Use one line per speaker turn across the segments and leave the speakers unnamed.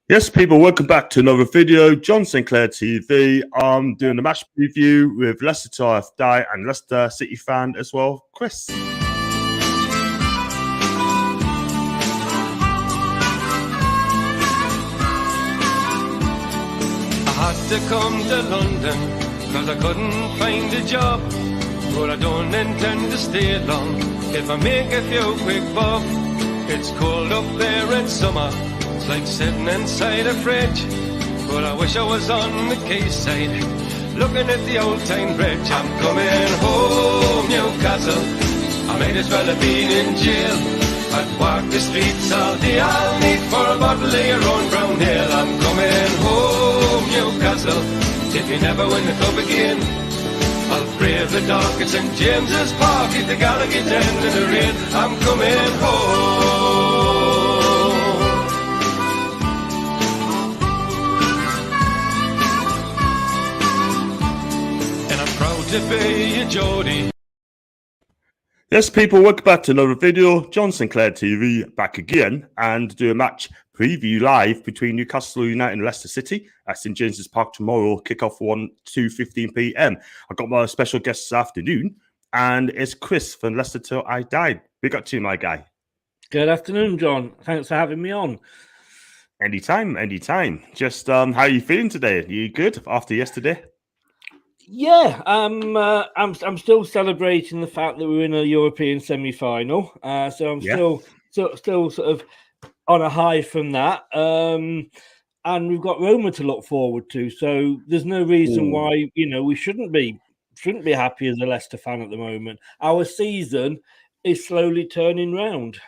Yes, people, welcome back to another video. John Sinclair TV. I'm doing the match preview with Leicester TFD and Leicester City fan as well, Chris.
I had to come to London because I couldn't find a job, but I don't intend to stay long if I make a few quick bob. It's cold up there in summer, it's like sitting inside a fridge, but I wish I was on the quayside looking at the old town bridge. I'm coming home, Newcastle, I might as well have been in jail. I'd walk the streets all day, I'll need for a bottle of your own brown ale. I'm coming home, Newcastle, if you never win the club again, I'll brave the dark at St James's Park if the Gallagher's end in the rain. I'm coming home. And I'm proud to be a Geordie.
Yes, people, welcome back to another video. John Sinclair TV back again and do a match preview live between Newcastle United and Leicester City at St James's Park tomorrow. Kickoff 2:15 p.m. I've got my special guest this afternoon, and it's Chris from Leicester Till I Died. Big up to you, my guy.
Good afternoon, John. Thanks for having me on.
Anytime. Just how are you feeling today? Are you good after yesterday?
Yeah, I'm still celebrating the fact that we're in a European semi-final. So I'm still sort of on a high from that. And we've got Roma to look forward to. So there's no reason why we shouldn't be happy as a Leicester fan at the moment. Our season is slowly turning round.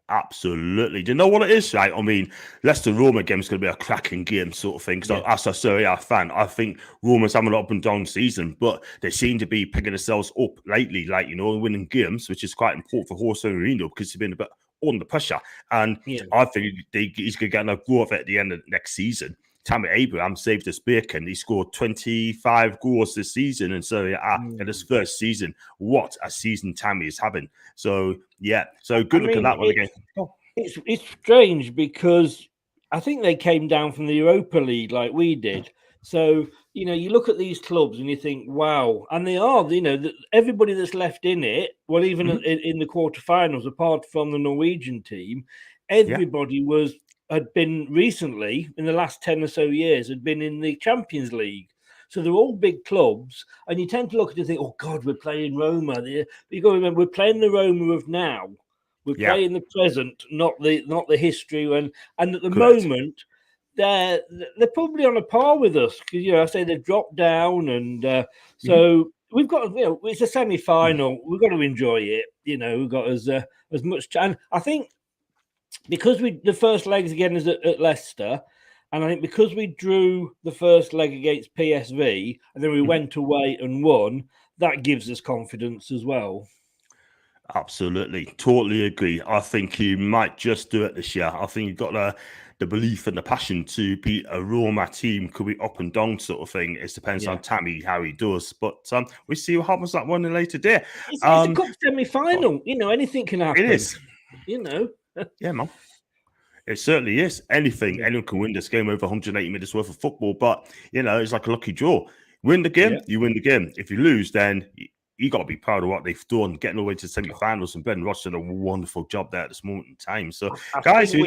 Absolutely. Do you know what it is, right? I mean, Leicester-Roma game is going to be a cracking game sort of thing. So as a Serie A fan, I think Roma's having an up and down season, but they seem to be picking themselves up lately, winning games, which is quite important for Jose Mourinho because he's been a bit under pressure. And I think he's going to get another go of it at the end of next season. Tammy Abraham saved us bacon. He scored 25 goals this season in Serie A in his first season. What a season Tammy is having. So, good look at that one again.
It's strange because I think they came down from the Europa League like we did. So, you look at these clubs and you think, wow. And they are, everybody that's left in it, well, even in the quarterfinals, apart from the Norwegian team, everybody had been recently, in the last 10 or so years, had been in the Champions League. So they're all big clubs, and you tend to look at it and think, oh, God, we're playing Roma. But you've got to remember, we're playing the Roma of now. We're playing the present, not the history. And at the moment, they're probably on a par with us. Because, I say they've dropped down, and so we've got, it's a semi-final. We've got to enjoy it. We've got as much chance. I think, because the first legs again is at Leicester, and I think because we drew the first leg against PSV and then we went away and won, that gives us confidence as well.
Absolutely. Totally agree. I think you might just do it this year. I think you've got the belief and the passion to beat a Roma team. Could be up and down sort of thing. It depends on Tammy, how he does. But we see what happens that one later day.
It's a cup semi-final. Anything can happen.
It is.
Yeah,
man. It certainly is. Anyone can win this game over 180 minutes worth of football, but it's like a lucky draw. Win the game, you win the game. If you lose, then you got to be proud of what they've done, getting all the way to the semi-finals. And Ben Ross did a wonderful job there at this moment in time. So, guys, go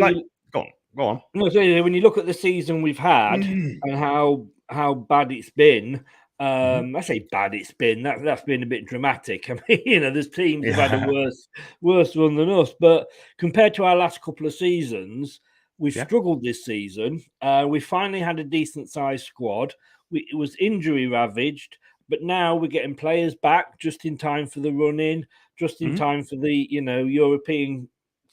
on.
No, so when you look at the season we've had and how bad it's been. I say bad it's been. That's been a bit dramatic. I mean, there's teams who've had a worse run than us. But compared to our last couple of seasons, we've struggled this season. We finally had a decent-sized squad. It was injury ravaged, but now we're getting players back just in time for the run-in, just in time for the European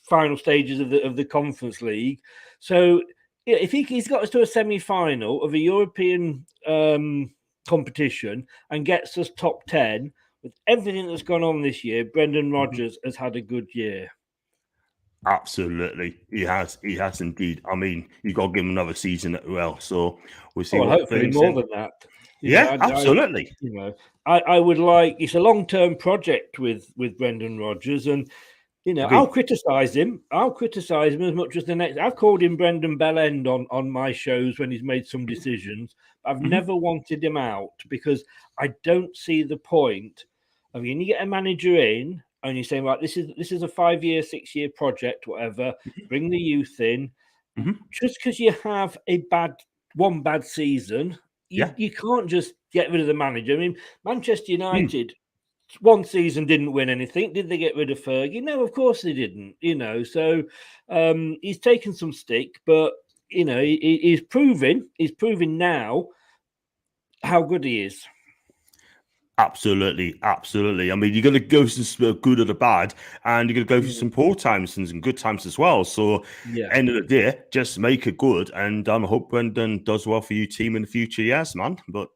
final stages of the Conference League. So if he's got us to a semi-final of a European competition and gets us top 10 with everything that's gone on this year, Brendan Rodgers has had a good year.
Absolutely, he has indeed. I mean, you got to give him another season as well. So we'll see.
Hopefully more than that.
Absolutely.
I would like. It's a long-term project with Brendan Rodgers, and You know,
Agreed.
I'll criticise him. I'll criticise him as much as the next. I've called him Brendan Bellend on my shows when he's made some decisions. I've never wanted him out because I don't see the point of when you get a manager in and you're saying, right, this is a 5-year, 6-year project, whatever. Bring the youth in. Just because you have one bad season, you can't just get rid of the manager. I mean, Manchester United. One season didn't win anything. Did they get rid of Fergie? No, of course they didn't. You know, so he's taken some stick, but you know, he's proving now how good he is.
Absolutely. I mean, you're going to go through some good or the bad, and you're going to go through some poor times and some good times as well. So, end of the day, just make it good. And I hope Brendan does well for you team in the future years, man. But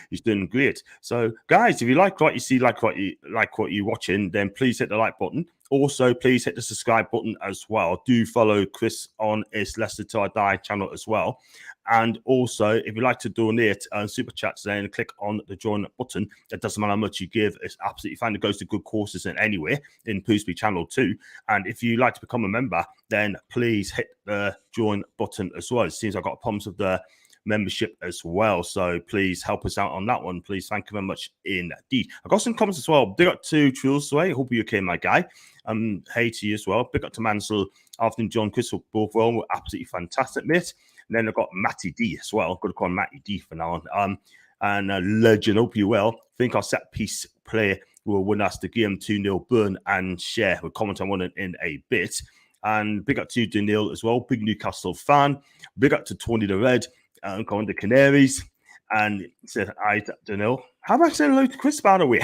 he's doing great. So, guys, if you like what you see, like what you're watching, then please hit the like button. Also, please hit the subscribe button as well. Do follow Chris on his Leicester Till I Die channel as well. And also, if you'd like to donate super chats, then click on the join button. It doesn't matter how much you give. It's absolutely fine. It goes to good causes in anyway in Poosby channel too. And if you'd like to become a member, then please hit the join button as well. It seems I've got problems with the membership as well. So please help us out on that one. Please. Thank you very much indeed. I got some comments as well. Big up to Truls Sway. Hope you're okay, my guy. Hey to you as well. Big up to Mansell, Afternoon John, Chris, both well. We're absolutely fantastic, mate. And then I've got Matty D as well. Got to call him Matty D for now on. And legend, hope you well. Think our set piece play will win us the game 2-0. Burn and share. We'll comment on one in a bit. And big up to Daniil as well. Big Newcastle fan. Big up to Tony the Red. Calling the Canaries. And said, I don't know. How about saying hello to Chris, by the way?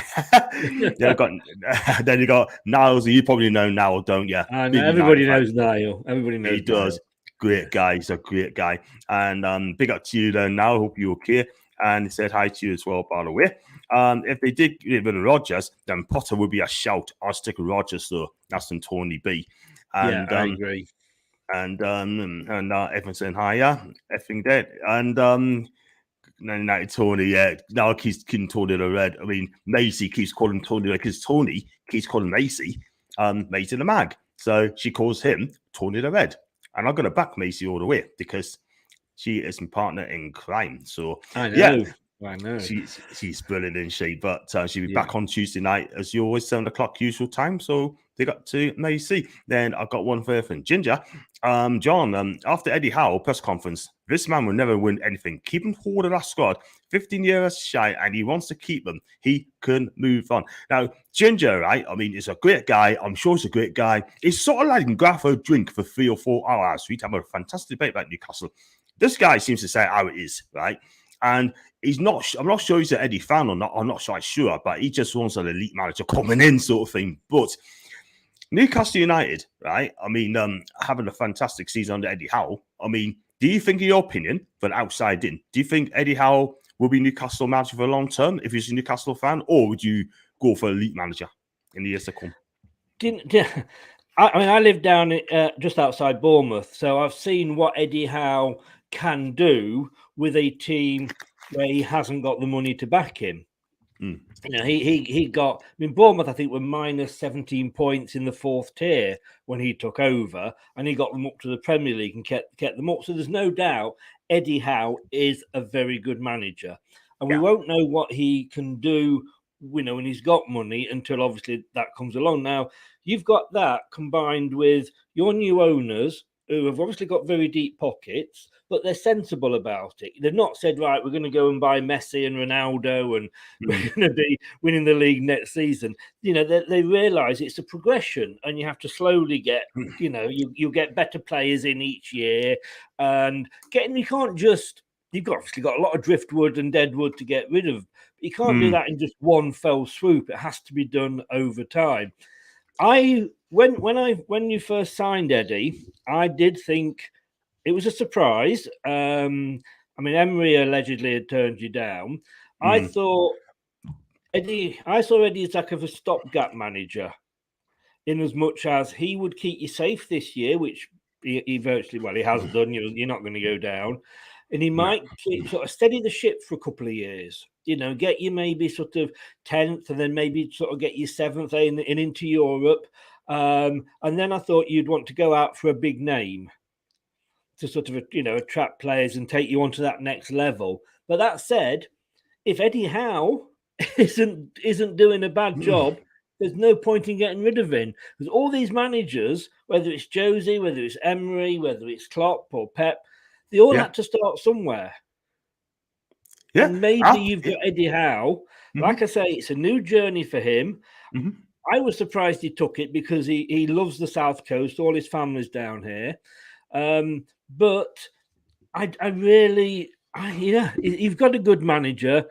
Then you got Niles. You probably know Niall, don't you?
Everybody knows Niall. Everybody knows
he does. Great guy. He's a great guy. And big up to you then now. Hope you're okay. And he said hi to you as well, by the way. If they did get rid of Rodgers, then Potter would be a shout. I'll stick with Rodgers, though. That's from Tony B. And,
I agree.
And everyone's saying hi, effing dead. And United Tony, now keeps calling Tony the Red. I mean, Macy keeps calling Tony because Tony keeps calling Macy Macy the Mag. So she calls him Tony the Red. And I'm going to back Macy all the way because she is my partner in crime. So,
I know. I know.
She's brilliant, isn't she? But she'll be back on Tuesday night, as you always, 7 o'clock usual time. So they got to Macy. Then I've got one for from Ginger. John, after Eddie Howe press conference, this man will never win anything. Keep him forward of that squad. 15 years shy, and he wants to keep them. He can move on. Now, Ginger, right? I mean, he's a great guy. I'm sure he's a great guy. He's sort of like you can go out for a drink for 3 or 4 hours. We'd have a fantastic debate about Newcastle. This guy seems to say how it is, right? And he's not, I'm not sure he's an Eddie fan or not. I'm not sure, but he just wants an elite manager coming in sort of thing. But Newcastle United, right? I mean, having a fantastic season under Eddie Howe. I mean, do you think, in your opinion, for an outside in, do you think Eddie Howe will be Newcastle manager for a long term if he's a Newcastle fan, or would you go for elite manager in the years to come?
I live down just outside Bournemouth, so I've seen what Eddie Howe can do with a team where he hasn't got the money to back him. You know, he got. I mean, Bournemouth, I think, were minus 17 points in the 4th tier when he took over, and he got them up to the Premier League and kept them up. So there's no doubt Eddie Howe is a very good manager, and we won't know what he can do, you know, when he's got money until obviously that comes along. Now you've got that combined with your new owners who have obviously got very deep pockets, but they're sensible about it. They've not said, right, we're going to go and buy Messi and Ronaldo and we're going to be winning the league next season. You know, they realise it's a progression and you have to slowly get, you know, you get better players in each year. And you can't just, you've obviously got a lot of driftwood and deadwood to get rid of. You can't do that in just one fell swoop. It has to be done over time. When you first signed Eddie, I did think it was a surprise. I mean, Emery allegedly had turned you down. I saw Eddie as like a stopgap manager, in as much as he would keep you safe this year, which he virtually, he has done. You're not going to go down. And he might sort of steady the ship for a couple of years, you know, get you maybe sort of 10th and then maybe sort of get you 7th and into Europe. And then I thought you'd want to go out for a big name to sort of, attract players and take you onto that next level. But that said, if Eddie Howe isn't doing a bad job, there's no point in getting rid of him. Because all these managers, whether it's Josie, whether it's Emery, whether it's Klopp or Pep, they all had to start somewhere. Yeah. And maybe you've got Eddie Howe. Like I say, it's a new journey for him. I was surprised he took it because he loves the South Coast. All his family's down here. But you've got a good manager.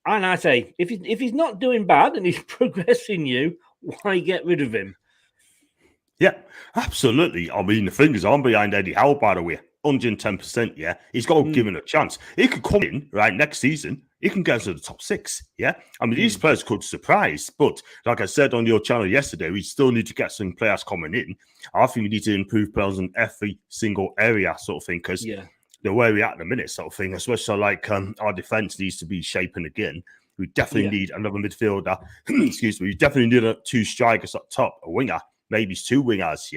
And I say, if he's not doing bad and he's progressing you, why get rid of him?
Yeah, absolutely. I mean, the thing is, I'm behind Eddie Howe, by the way, 110%. Yeah, he's got to give him a chance. He could come in right next season. He can get us to the top 6. Yeah, I mean, these players could surprise, but like I said on your channel yesterday, we still need to get some players coming in. I think we need to improve players in every single area, sort of thing, because the way we're at the minute, sort of thing, especially like our defense needs to be shaping again. We definitely need another midfielder. Excuse me. We definitely need 2 strikers up top, a winger, maybe 2 wingers,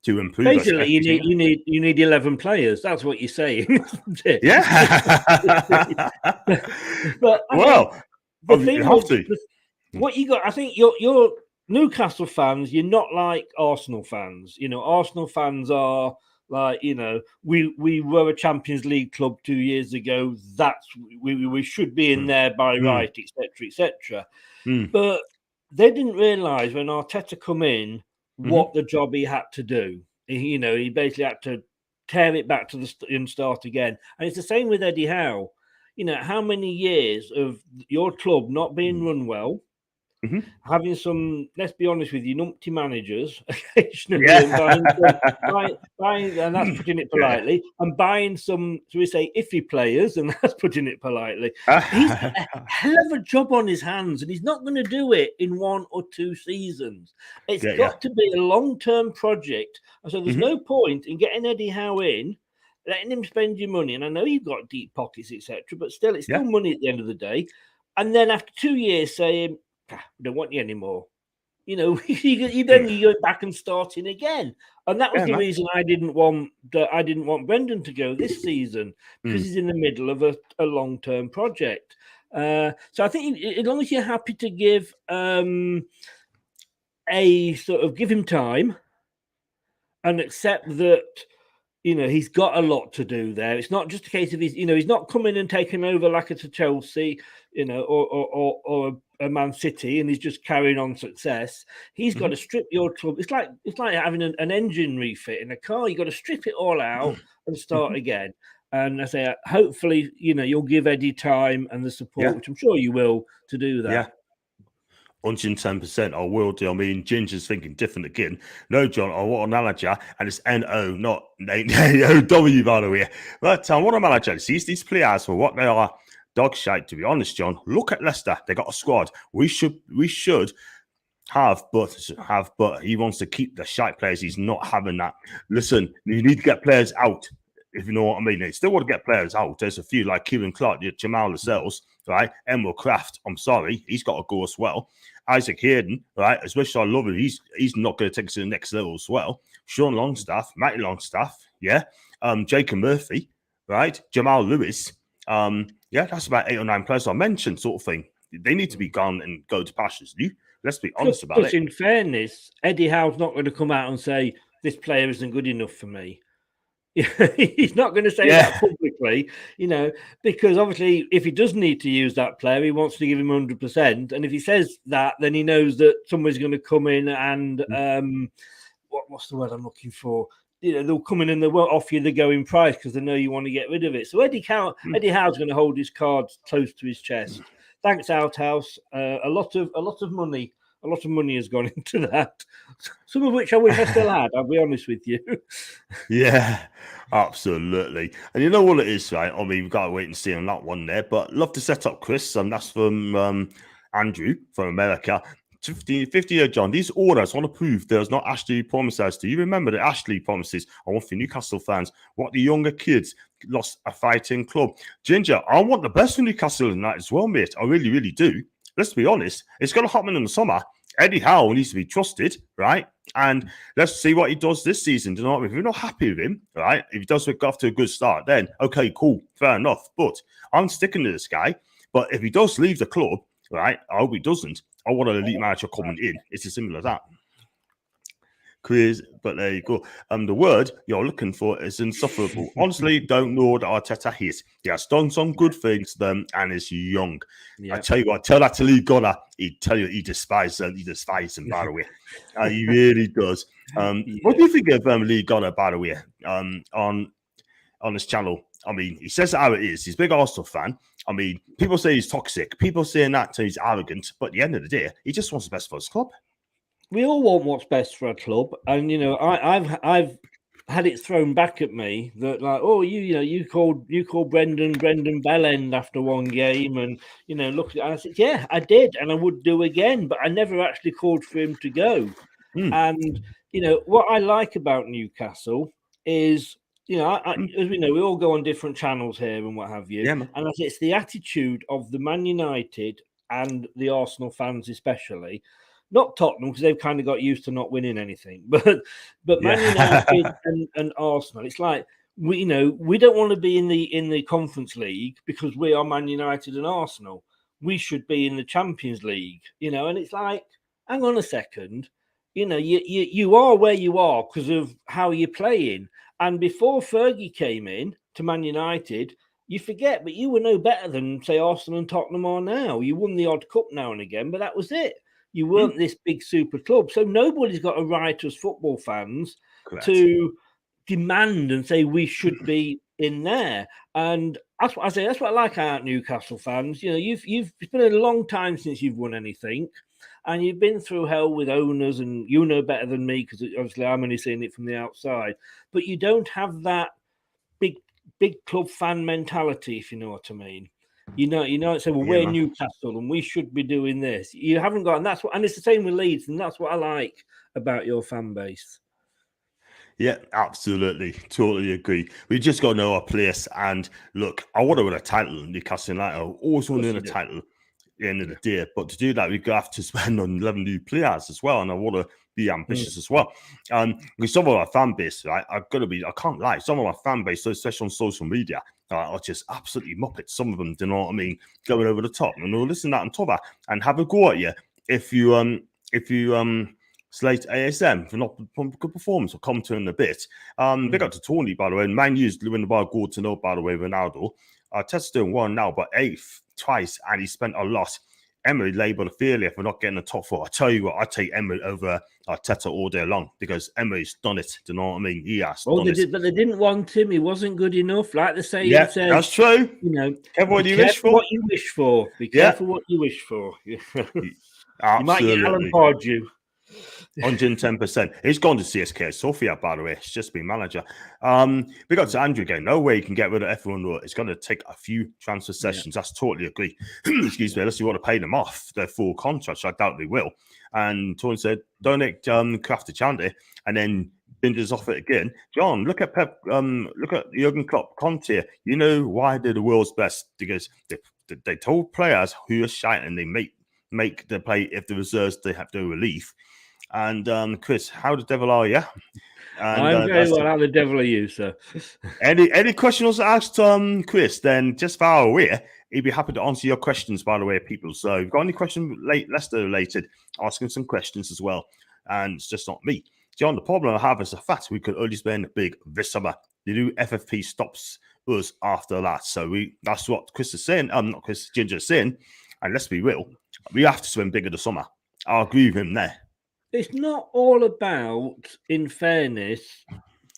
to improve.
Basically, you need 11 players. That's what you're saying, isn't it?
Yeah.
But what you got, I think you're Newcastle fans. You're not like Arsenal fans. Arsenal fans are like, we were a Champions League club 2 years ago. That's we should be in there by right, etc., etc. But they didn't realise when Arteta come in what the job he had to do. He basically had to tear it back to and start again. And it's the same with Eddie Howe. How many years of your club not being run well, having some, let's be honest with you, numpty managers occasionally, buying, and that's putting it politely, and buying some, so we say, iffy players, and that's putting it politely. He's got a hell of a job on his hands, and he's not going to do it in 1 or 2 seasons. It's got to be a long-term project. And so there's no point in getting Eddie Howe in, letting him spend your money, and I know you've got deep pockets, etc., but still, it's still money at the end of the day. And then after 2 years saying, we don't want you anymore. You go back and starting again, and that was the reason I didn't want Brendan to go this season, because he's in the middle of a long-term project. So I think as long as you're happy to give give him time and accept that he's got a lot to do there. It's not just a case of he's not coming and taking over like it's a Chelsea, or a Man City, and he's just carrying on success. He's got to strip your club. It's like having an engine refit in a car. You've got to strip it all out and start again. And I say, hopefully, you'll give Eddie time and the support, which I'm sure you will, to do that.
Yeah. 110%, I will do. I mean, Ginger's thinking different again. No, John, I want a manager, and it's N-O, not N-O-W, by the way. But I want a manager. See these players for what they are. Dog shite, to be honest, John. Look at Leicester. They got a squad. We should have, but he wants to keep the shite players. He's not having that. Listen, you need to get players out, if you know what I mean. They still want to get players out. There's a few like Kieran Clark, Jamal Lascelles, right? Emil Kraft, I'm sorry, he's got to go as well. Isaac Hayden, right? As much as I love him, he's not going to take us to the next level as well. Sean Longstaff, Matty Longstaff, Jacob Murphy, right? Jamal Lewis, that's about 8 or 9 players I mentioned, sort of thing. They need to be gone and go to pastures. Let's be honest about it.
In fairness, Eddie Howe's not going to come out and say this player isn't good enough for me. He's not going to say that publicly, because obviously if he does need to use that player, he wants to give him 100%. And if he says that, then he knows that somebody's going to come in and what's the word I'm looking for? They'll come in and they won't offer you the going price because they know you want to get rid of it. So Eddie Howe's going to hold his cards close to his chest. Thanks, Outhouse. A lot of money has gone into that. Some of which I wish I still had. I'll be honest with you.
Yeah, absolutely. And you know what it is, right? I mean, we've got to wait and see on that one there. But love to set up, Chris. And that's from Andrew from America. 50-year John, these orders want to prove there's not Ashley promises. Do you remember the Ashley promises? I want for Newcastle fans, what the younger kids lost a fighting club. Ginger, I want the best for Newcastle in that as well, mate. I really, really do. Let's be honest, it's going to happen in the summer. Eddie Howe needs to be trusted, right? And let's see what he does this season. Do you know what I mean? If you're not happy with him, right? If he does get off to a good start, then okay, cool, fair enough. But I'm sticking to this guy. But if he does leave the club, right? I hope he doesn't. I want an elite manager coming in. It's as simple as that. Quiz, but there you go. The word you're looking for is insufferable. Honestly, don't know what Arteta is. He has done some good things to them and is young. Yeah. I tell you what, tell that to Lee Gunner. He'd tell you he despises him, by the way. He really does. What do you think of Lee Gunner, by the way, on this channel? I mean, he says how it is. He's a big Arsenal fan. I mean, people say he's toxic. People saying that he's arrogant. But at the end of the day, he just wants the best for his club.
We all want what's best for a club, and I've had it thrown back at me that like, oh, you called Brendan Bellend after one game, and look, I said, yeah, I did, and I would do again, but I never actually called for him to go. And what I like about Newcastle is, as we know, we all go on different channels here and what have you, and I say it's the attitude of the Man United and the Arsenal fans especially. Not Tottenham, because they've kind of got used to not winning anything, but Man United and Arsenal. It's like we don't want to be in the Conference League because we are Man United and Arsenal. We should be in the Champions League, and it's like, hang on a second, you are where you are because of how you're playing. And before Fergie came in to Man United, you forget, but you were no better than say Arsenal and Tottenham are now. You won the odd cup now and again, but that was it. You weren't this big super club. So nobody's got a right as football fans to demand and say we should be in there. And that's what I say. That's what I like about Newcastle fans. It's been a long time since you've won anything. And you've been through hell with owners, and you know better than me because obviously I'm only seeing it from the outside. But you don't have that big club fan mentality, if you know what I mean. Say, well, we're Newcastle and we should be doing this. You haven't got, and it's the same with Leeds, and that's what I like about your fan base.
Yeah, absolutely. Totally agree. We just got to know our place. And look, I want to win a title in Newcastle United. I always want to win a title at the end of the day. But to do that, we've got to have to spend on 11 new players as well. And I want to be ambitious as well. With some of our fan base, right, I can't lie, some of our fan base, especially on social media, are just absolutely muppets. Some of them, do you know what I mean, going over the top. And they'll listen to that on top of that and have a go at you if you slate ASM for not good performance. I'll come to in a bit. Big up to Tony, by the way. Man used to win the bar goal to know, by the way, Ronaldo. Ted's doing one now, but eighth twice, and he spent a lot. Emery labelled a failure for not getting the top four. I tell you what, I take Emery over Arteta all day long because Emery's done it. Do you know what I mean? He has done it.
But they didn't want him. He wasn't good enough. Like the saying says,
that's true. Careful what you wish for.
What you wish for. Be careful what you wish for. You might get Alan Pardew.
110%. He's gone to CSK Sofia, by the way. It's just been manager. We got to Andrew again. No way you can get rid of everyone. It's going to take a few transfer sessions. That's totally agree. Excuse me. Unless you want to pay them off their full contracts, I doubt they will. And Tony said, donate Kraft to charity, and then binges off it again. John, look at Pep. Look at Jurgen Klopp, Conte. You know why they're the world's best? Because they told players who are shite and they make the play if the reserves they have to relief. And Chris, how the devil are you? And,
I'm very well. How the devil are you, sir?
Any questions to ask Chris? Then just fire away. He'd be happy to answer your questions. By the way, people. So, if you've got any questions Leicester related, ask him some questions as well. And it's just not me, John. The problem I have is the fact we could only spend big this summer. The new FFP stops us after that. So that's what Chris is saying. Not Chris, Ginger is saying. And let's be real, we have to swim bigger this summer. I agree with him there.
It's not all about, in fairness,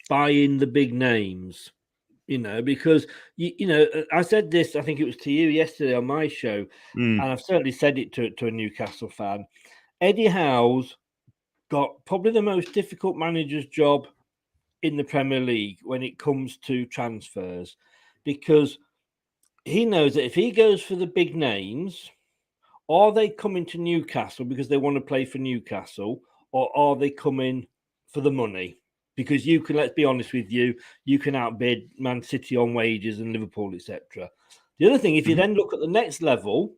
buying the big names, because, I said this, I think it was to you yesterday on my show, and I've certainly said it to a Newcastle fan. Eddie Howe's got probably the most difficult manager's job in the Premier League when it comes to transfers, because he knows that if he goes for the big names, are they coming to Newcastle because they want to play for Newcastle, or are they coming for the money? Because you can, let's be honest with you, you can outbid Man City on wages and Liverpool, etc. The other thing, if you then look at the next level,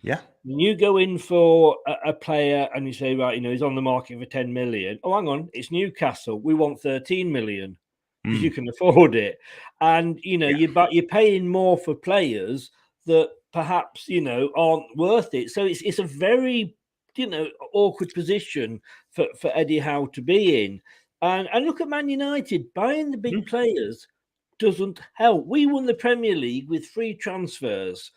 Yeah.
When you go in for a player and you say, right, he's on the market for 10 million. Oh, hang on, it's Newcastle. We want 13 million because you can afford it. And, you're paying more for players that perhaps, aren't worth it. So it's a very, awkward position for Eddie Howe to be in. And look at Man United, buying the big players doesn't help. We won the Premier League with free transfers.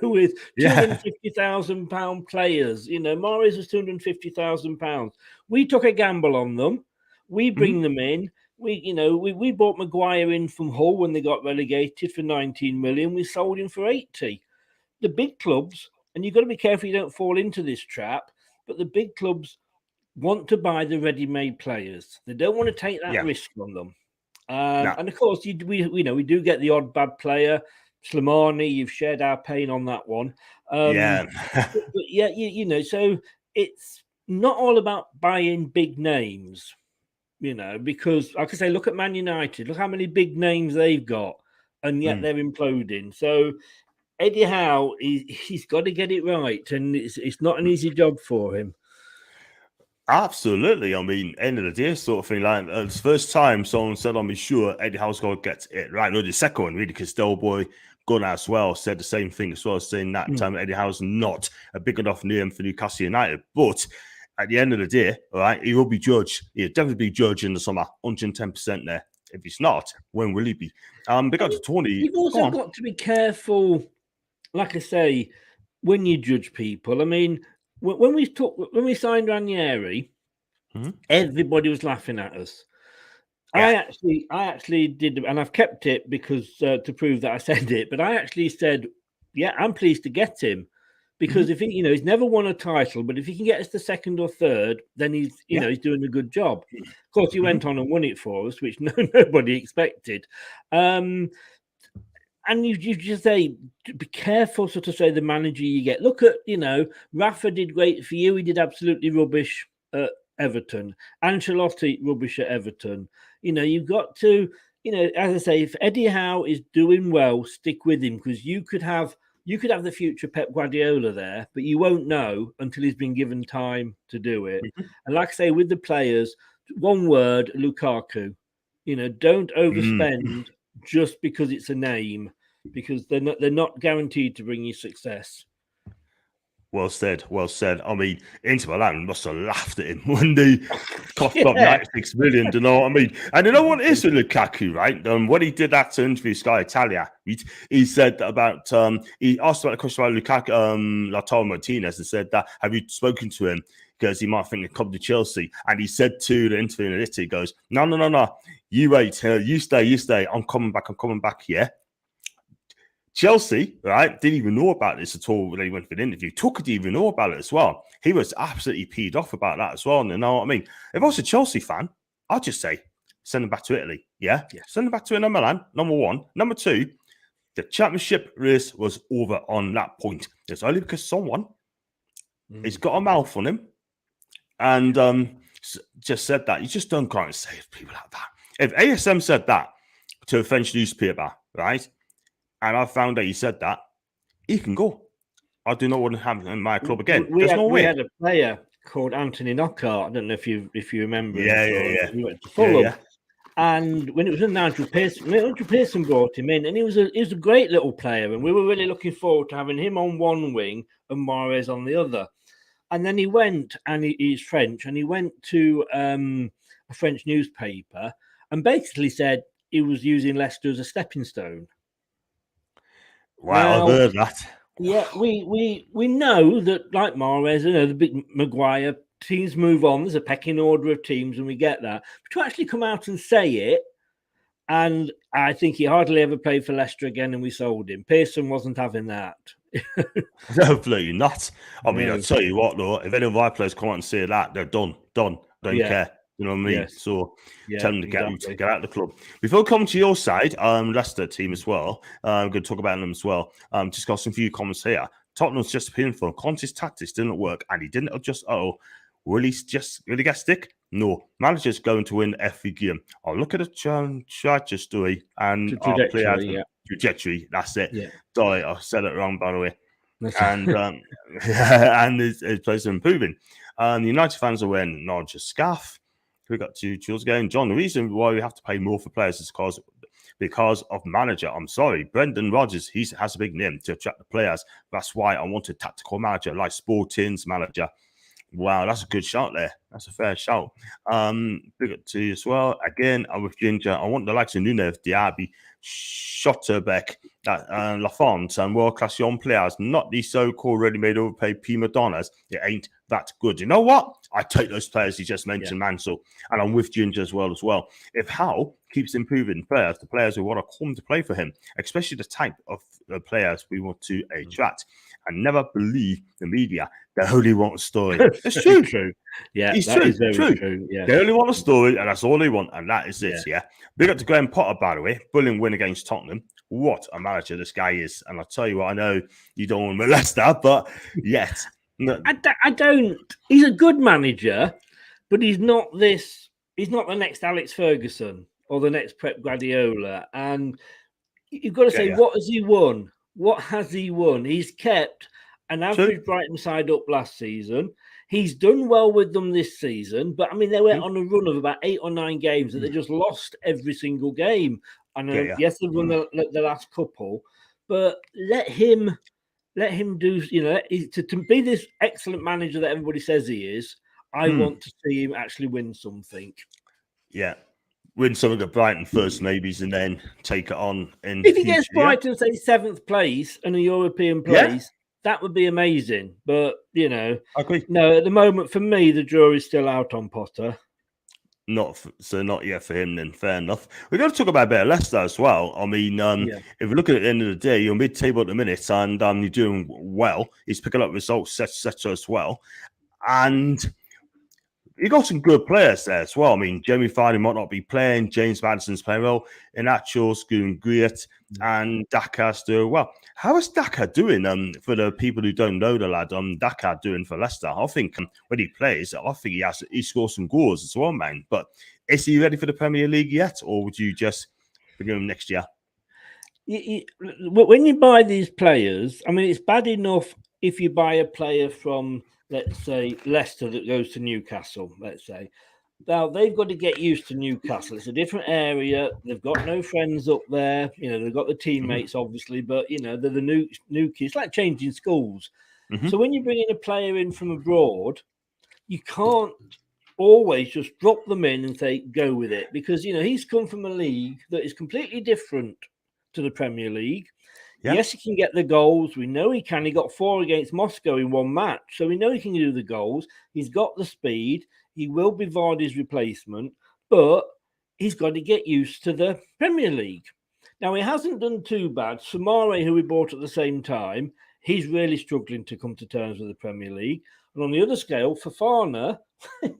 With £250,000 players, Mahrez was £250,000. We took a gamble on them. We bring them in. We bought Maguire in from Hull when they got relegated for 19 million. We sold him for 80. The big clubs, and you've got to be careful you don't fall into this trap, but the big clubs want to buy the ready-made players. They don't want to take that risk on them. And of course, we do get the odd bad player. Slimani, you've shared our pain on that one. but so it's not all about buying big names, because like I say, look at Man United, look how many big names they've got, and yet they're imploding. So Eddie Howe, he's got to get it right, and it's not an easy job for him.
Absolutely. I mean, end of the day, sort of thing. Like, it's the first time someone said, I'm sure Eddie Howe's going to get it right. No, the second one, really, because Delboy Gunnar as well said the same thing as well, saying that Eddie Howe's not a big enough name for Newcastle United. But at the end of the day, all right, he will be judged. He'll definitely be judged in the summer, 110% there. If he's not, when will he be? Because Tony,
you've also got to be careful, like I say, when you judge people. I mean, when we signed Ranieri, everybody was laughing at us. Yeah. I actually did, and I've kept it because to prove that I said it. But I actually said, yeah, I'm pleased to get him because if he, he's never won a title, but if he can get us to second or third, then he's doing a good job. Of course, he went on and won it for us, which nobody expected. And you just say, be careful, so to say, the manager you get. Look at, Rafa did great for you. He did absolutely rubbish at Everton. Ancelotti, rubbish at Everton. You've got to, as I say, if Eddie Howe is doing well, stick with him, because you could have the future Pep Guardiola there, but you won't know until he's been given time to do it. And like I say, with the players, one word, Lukaku. Don't overspend just because it's a name, because they're not guaranteed to bring you success.
Well said, well said. I mean, Inter Milan must have laughed at him when they coughed up 96 million, you know what I mean? And you know what it is with Lukaku, right? When he did that interview, Sky Italia, he said about, he asked about a question about Lukaku, Lautaro Martinez, and said that, have you spoken to him? Because he might think he'd come to Chelsea. And he said to the interview in Italy, he goes, no, you wait, you stay, I'm coming back, yeah? Chelsea, right, didn't even know about this at all when they went for the interview. Tuchel didn't even know about it as well. He was absolutely peed off about that as well. And you know what I mean? If I was a Chelsea fan, I'd just say, send him back to Italy. Yeah. Send him back to Inter Milan, number one. Number two, the championship race was over on that point. It's only because someone has got a mouth on him and just said that. You just don't go and say people like that. If ASM said that to a French newspaper, right, and I found out he said that, he can go. I do not want to have him in my club again. There's no way.
We had a player called Anthony Knockaert. I don't know if you remember.
Yeah.
He went to Fulham. And when it was Nigel Pearson brought him in, and he was a great little player, and we were really looking forward to having him on one wing and Mahrez on the other. And then he went, and he's French, and he went to a French newspaper and basically said he was using Leicester as a stepping stone.
Wow, I've heard that.
Yeah, we know that, like Mahrez, the big Maguire, teams move on. There's a pecking order of teams, and we get that. But to actually come out and say it, and I think he hardly ever played for Leicester again, and we sold him. Pearson wasn't having that.
Absolutely not. I mean, I'll tell you what, though, if any of our players come out and say that, they're done. Don't care. You know what I mean? Yes. So tell them to get out of the club. Before we come to your side, Leicester team as well, I'm going to talk about them as well. Just got some few comments here. Tottenham's just appealing for Conte's tactics didn't work, and he didn't adjust. Will he get stick? No. Manager's going to win every game. I'll look at the trajectory and I'll play out the trajectory. That's it. Yeah. Sorry, I said it wrong, by the way. and and his players are improving. United fans are wearing Norwich scarf. We got 2 Jules again. John, the reason why we have to pay more for players is because of manager. I'm sorry, Brendan Rodgers, he has a big name to attract the players. That's why I want a tactical manager like Sporting's manager. Wow, that's a good shout there. That's a fair shout. Big up to you as well. Again, I'm with Ginger. I want the likes of Nunes, Diaby, Schotterbeck, Lafont, and world-class young players, not these so-called ready-made overpaid prima donnas. It ain't that good. You know what? I take those players you just mentioned, Mansell, and I'm with Ginger as well. If Howe keeps improving players, the players who want to come to play for him, especially the type of players we want to attract, and never believe the media. They only want a story. It's true.
Yeah,
it's
that
true.
is very true. Yeah.
They only want a story, and that's all they want, and that is it. Yeah. Big up to Graham Potter, by the way. Brilliant win against Tottenham. What a manager this guy is. And I'll tell you what, I know you don't want Leicester, but yet. No.
I don't. He's a good manager, but he's not this. He's not the next Alex Ferguson or the next Pep Guardiola. And you've got to say, what has he won? What has he won? He's kept an average Brighton side up last season. He's done well with them this season, but I mean, they went on a run of about 8 or 9 games that they just lost every single game. And yes, they've won the last couple, but let him do. You know, to be this excellent manager that everybody says he is. I want to see him actually win something.
Yeah. Win something at Brighton first, maybe, and then take it on.
If he gets Brighton, say 7th place and a European place, that would be amazing. But, you know,
I agree.
No, at the moment, for me, the jury's still out on Potter.
Not yet for him, then fair enough. We're going to talk about a bit of Leicester as well. I mean, if we look at it at the end of the day, you're mid-table at the minute and you're doing well. He's picking up results, etc. as well. And you got some good players there as well. I mean, Jeremy Vardy might not be playing. James Maddison's playing well. Inacho's doing great. And Dakar's doing well. How is Dakar doing? For the people who don't know the lad, Dakar doing for Leicester. I think when he plays, I think he scores some goals as well, man. But is he ready for the Premier League yet? Or would you just begin him next year?
When you buy these players, I mean, it's bad enough if you buy a player from, let's say, Leicester that goes to Newcastle, let's say. Now, they've got to get used to Newcastle. It's a different area. They've got no friends up there. You know, they've got the teammates, obviously, but, you know, they're the new kids. It's like changing schools. So when you bring in a player in from abroad, you can't always just drop them in and say, go with it. Because, you know, he's come from a league that is completely different to the Premier League. Yes, he can get the goals. We know he can. He got 4 against Moscow in 1 match. So we know he can do the goals. He's got the speed. He will be Vardy's replacement, but he's got to get used to the Premier League. Now, he hasn't done too bad. Samare, who we bought at the same time, he's really struggling to come to terms with the Premier League. And on the other scale, Fofana,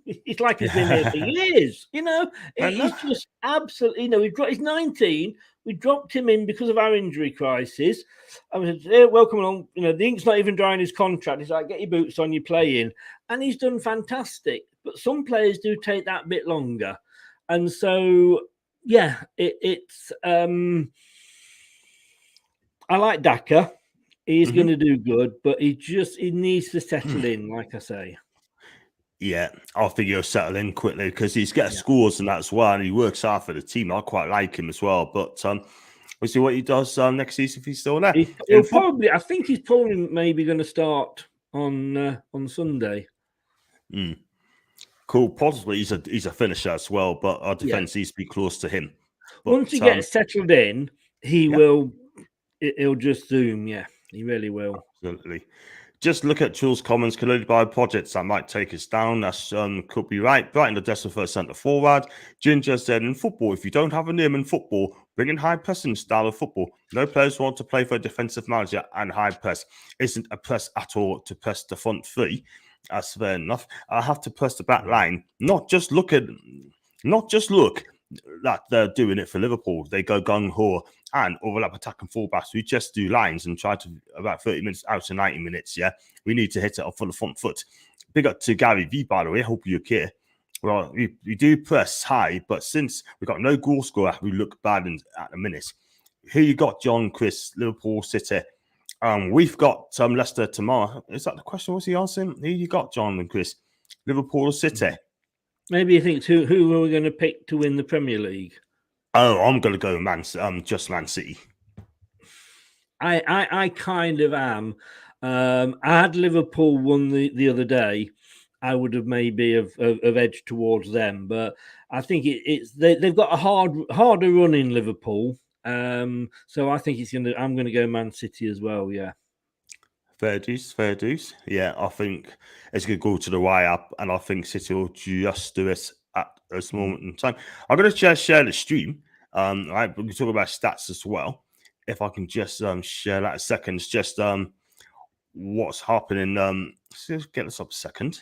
it's like he's been here for years. You know, he's just absolutely, you know, he's 19. We dropped him in because of our injury crisis. I was hey, welcome along. You know, the ink's not even drying his contract. He's like, get your boots on, you're playing. And he's done fantastic. But some players do take that bit longer. And so, yeah, it's I like Daka. He's going to do good, but he needs to settle in, like I say.
Yeah, I think he'll settle in quickly because he's getting scores and that as well, and he works hard for the team. I quite like him as well. But we'll see what he does next season if he's still there.
I think he's probably maybe going to start on Sunday.
Cool. Possibly he's a finisher as well, but our defense needs to be close to him. But,
once he gets settled in, he will. He'll just zoom. Yeah, he really will.
Absolutely. Just look at Jules Commons colluded by projects that might take us down. That's could be right. Brighton are desperate for a centre forward. Ginger said, in football, if you don't have a name in football, bring in high pressing style of football. No players want to play for a defensive manager, and high press isn't a press at all to press the front three. That's fair enough. I have to press the back line. Not just look that they're doing it for Liverpool. They go gung-ho and overlap attacking fullbacks. We just do lines and try to about 30 minutes out to 90 minutes, yeah? We need to hit it up for the front foot. Big up to Gary V, by the way. Hope you're okay. Well, we do press high, but since we've got no goal scorer, we look bad at the minute. Here you got John, Chris, Liverpool City. We've got Leicester tomorrow. Is that the question? Was he asking? Who you got, John and Chris? Liverpool or City?
Maybe you think who are we going to pick to win the Premier League?
Oh, I'm going to go just Man City.
I kind of am. Had Liverpool won the other day, I would have maybe have edged towards them. But I think they've got a harder run in Liverpool. So I think I'm going to go Man City as well. Yeah.
Fair dues. Yeah, I think it's going to go to the way up, and I think City will just do it at this moment in time. I'm going to just share the stream. Right, we can talk about stats as well. If I can just share that a second, it's just what's happening. Let's just get this up a second.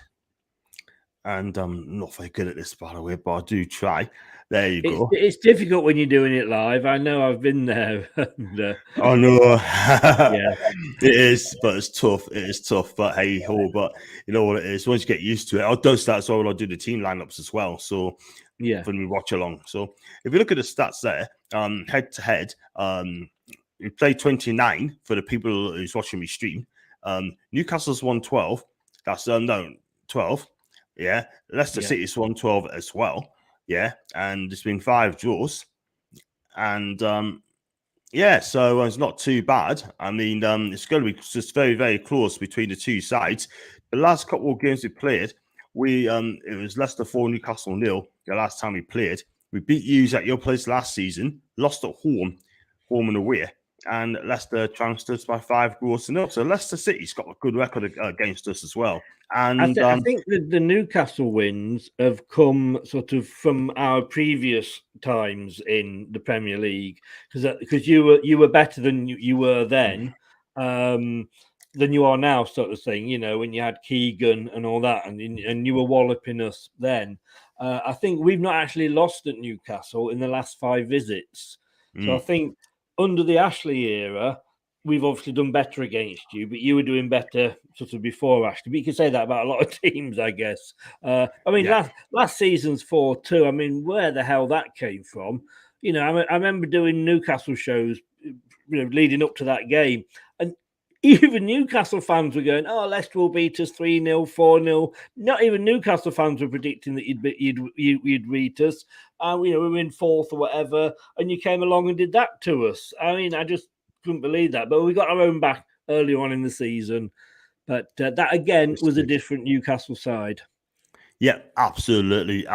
And I'm not very good at this, by the way, but I do try. There you go.
It's difficult when you're doing it live. I know, I've been there.
I know.
Yeah.
It is, but it's tough. It is tough, but hey ho. But you know what it is. Once you get used to it, I'll do that as well. I'll do the team lineups as well. So
yeah,
when we watch along. So if you look at the stats there, head to head, we played 29 for the people who's watching me stream. Newcastle's won 12. That's 12. Yeah, Leicester City's won 12 as well. Yeah, and there's been 5 draws, and so it's not too bad. I mean, it's going to be just very, very close between the two sides. The last couple of games we played, it was Leicester 4, Newcastle 0. The last time we played, we beat you at your place last season, lost at home and away. And Leicester trounced us by 5 goals to 0. So Leicester City's got a good record against us as well. And
I think the Newcastle wins have come sort of from our previous times in the Premier League, because you were better than you were then, than you are now, sort of thing. You know, when you had Keegan and all that, and you were walloping us then. I think we've not actually lost at Newcastle in the last 5 visits. So I think under the Ashley era, we've obviously done better against you, but you were doing better sort of before Ashley. But you can say that about a lot of teams, I guess. I mean, last season's 4-2. I mean, where the hell that came from? You know, I remember doing Newcastle shows, you know, leading up to that game, and even Newcastle fans were going, "Oh, Leicester will beat us 3-0, 4-0." Not even Newcastle fans were predicting that you'd beat us. You know, we were in 4th or whatever, and you came along and did that to us. I mean, I just couldn't believe that. But we got our own back early on in the season. But that again was a different Newcastle side.
Yeah, absolutely.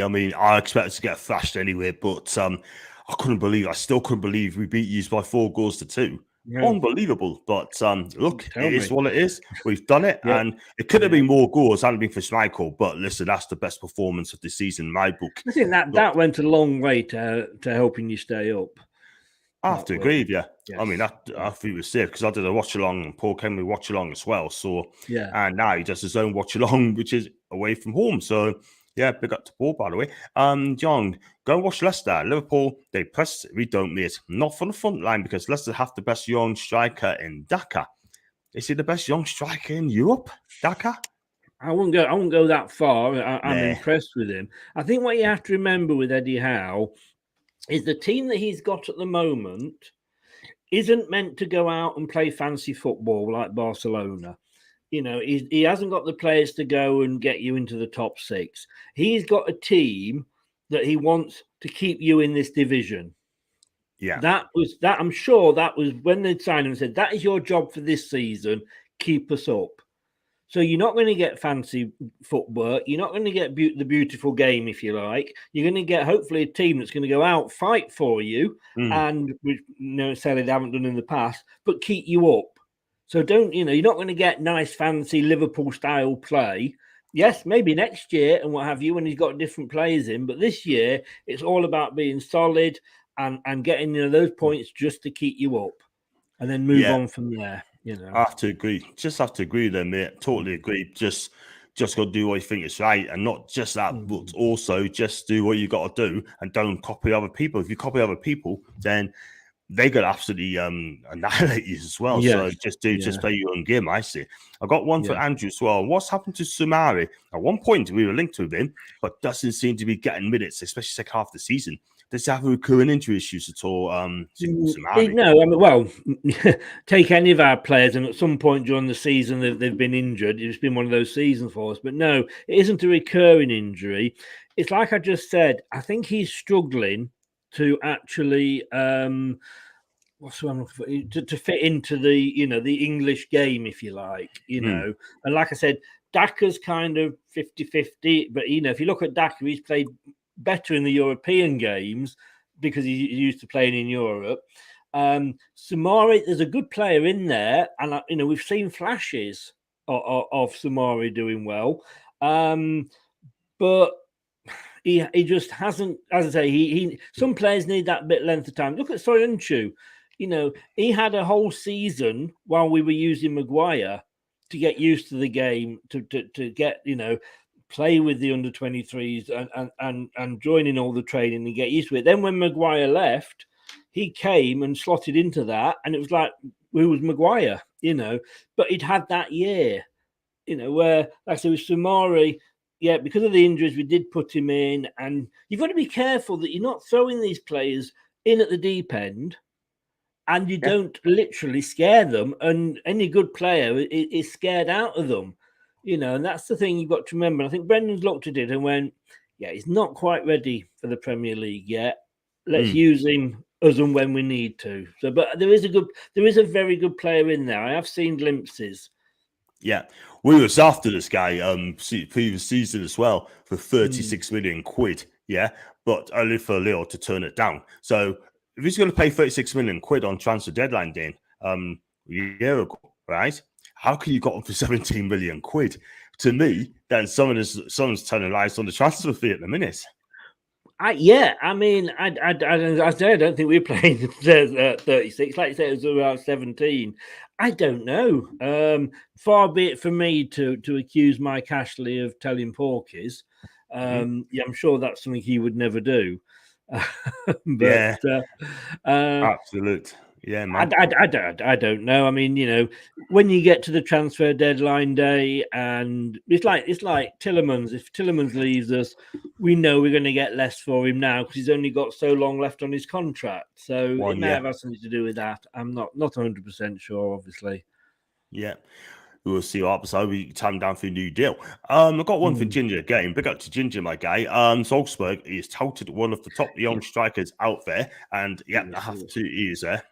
I mean, I expected to get thrashed anyway, but I still couldn't believe we beat you by 4 goals to 2. Yeah. Unbelievable. But look, it is what it is. We've done it, and it could have been more goals hadn't been for Schmeichel. But listen, that's the best performance of the season in my book.
I think that went a long way to helping you stay up.
I have to agree with you. Yes. I mean, I think it was safe because I did a watch along, and Paul came to watch along as well. So and now he does his own watch along, which is away from home. So yeah, big up to Paul, by the way. John, go and watch Leicester. Liverpool, they press, we don't, mate. Not from the front line, because Leicester have the best young striker in Dhaka. Is he the best young striker in Europe, Dhaka?
I wouldn't go that far. I'm impressed with him. I think what you have to remember with Eddie Howe is the team that he's got at the moment isn't meant to go out and play fancy football like Barcelona. You know, he hasn't got the players to go and get you into the top 6. He's got a team that he wants to keep you in this division.
Yeah.
I'm sure that was when they signed him and said, that is your job for this season. Keep us up. So you're not going to get fancy footwork. You're not going to get the beautiful game, if you like. You're going to get hopefully a team that's going to go out, fight for you, and which necessarily they haven't done in the past, but keep you up. So you're not going to get nice, fancy Liverpool-style play. Yes, maybe next year and what have you, when he's got different players in. But this year, it's all about being solid and getting those points just to keep you up, and then move on from there. You know,
I have to agree. Just have to agree there, mate. Totally agree. Just got to do what you think is right, and not just that, but also just do what you got to do, and don't copy other people. If you copy other people, then they could absolutely annihilate you as well. Yes. So just play your own game, I see. I got one for Andrew as well. What's happened to Sumari? At one point, we were linked with him, but doesn't seem to be getting minutes, especially second half of the season. does he have recurring injury issues at all? Samari?
No, I mean, well, take any of our players, and at some point during the season they've been injured. It's been one of those seasons for us, but no, it isn't a recurring injury. It's like I just said. I think he's struggling to actually what's the one I'm looking for? To fit into the the English game, if you like, and like I said, Daka's kind of 50-50, but if you look at Daka, he's played better in the European games because he's used to playing in Europe. Samari, there's a good player in there, and we've seen flashes of Samari doing well, but he just hasn't. As I say, he some players need that bit length of time. Look at Soyuncu. He had a whole season while we were using Maguire to get used to the game, to get play with the under 23s and join in all the training and get used to it. Then when Maguire left, he came and slotted into that, and it was like, who was Maguire? But he'd had that year, where, like I said, with Samari, yeah, because of the injuries, we did put him in, and you've got to be careful that you're not throwing these players in at the deep end, and you don't literally scare them. And any good player is scared out of them, and that's the thing you've got to remember. I think Brendan's looked at it and went, yeah, he's not quite ready for the Premier League yet. Let's use him as and when we need to. So, but there is a very good player in there. I have seen glimpses.
Yeah, we was after this guy previous season as well for 36 million quid. Yeah, but only for Lille to turn it down. So if he's going to pay 36 million quid on transfer deadline day, a year ago, right? How can you got him for 17 million quid? To me, then someone's telling lies on the transfer fee at the minute.
I don't think we're playing 36. Like you said, it was around 17. I don't know. Far be it for me to accuse Mike Ashley of telling porkies. I'm sure that's something he would never do. But,
absolute. Yeah, man.
I don't know. I mean, when you get to the transfer deadline day, and it's like Tillemans. If Tillemans leaves us, we know we're going to get less for him now because he's only got so long left on his contract. So it may have had something to do with that. I'm not 100% sure, obviously.
Yeah. We'll see what happens. I'll be time down for a new deal. I've got one for Ginger again. Big up to Ginger, my guy. Salzburg is touted one of the top young strikers out there, and I have to use there.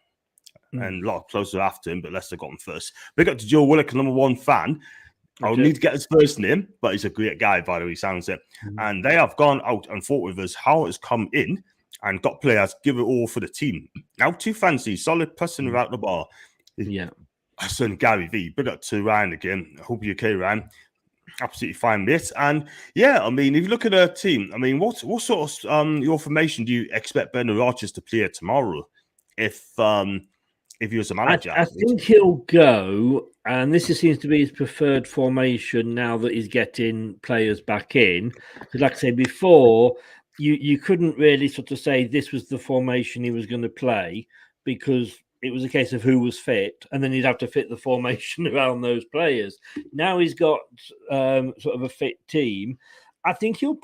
And a lot closer after him, but Leicester got him first. Big up to Joe Willock, number one fan. I'll need to get his first name, but he's a great guy, by the way, sounds it. And they have gone out and fought with us. How has come in and got players, give it all for the team. Now, too fancy, solid pressing around the ball.
Yeah.
Son Gary V. Big up to Ryan again. I hope you're okay, Ryan. Absolutely fine, mate. And yeah, I mean, if you look at our team, I mean, what sort of your formation do you expect Brendan Rodgers to play tomorrow? If he was a manager,
I think he'll go, and this seems to be his preferred formation now that he's getting players back in. Because, like I said before, you couldn't really sort of say this was the formation he was going to play because it was a case of who was fit, and then he'd have to fit the formation around those players. Now he's got sort of a fit team. I think there'll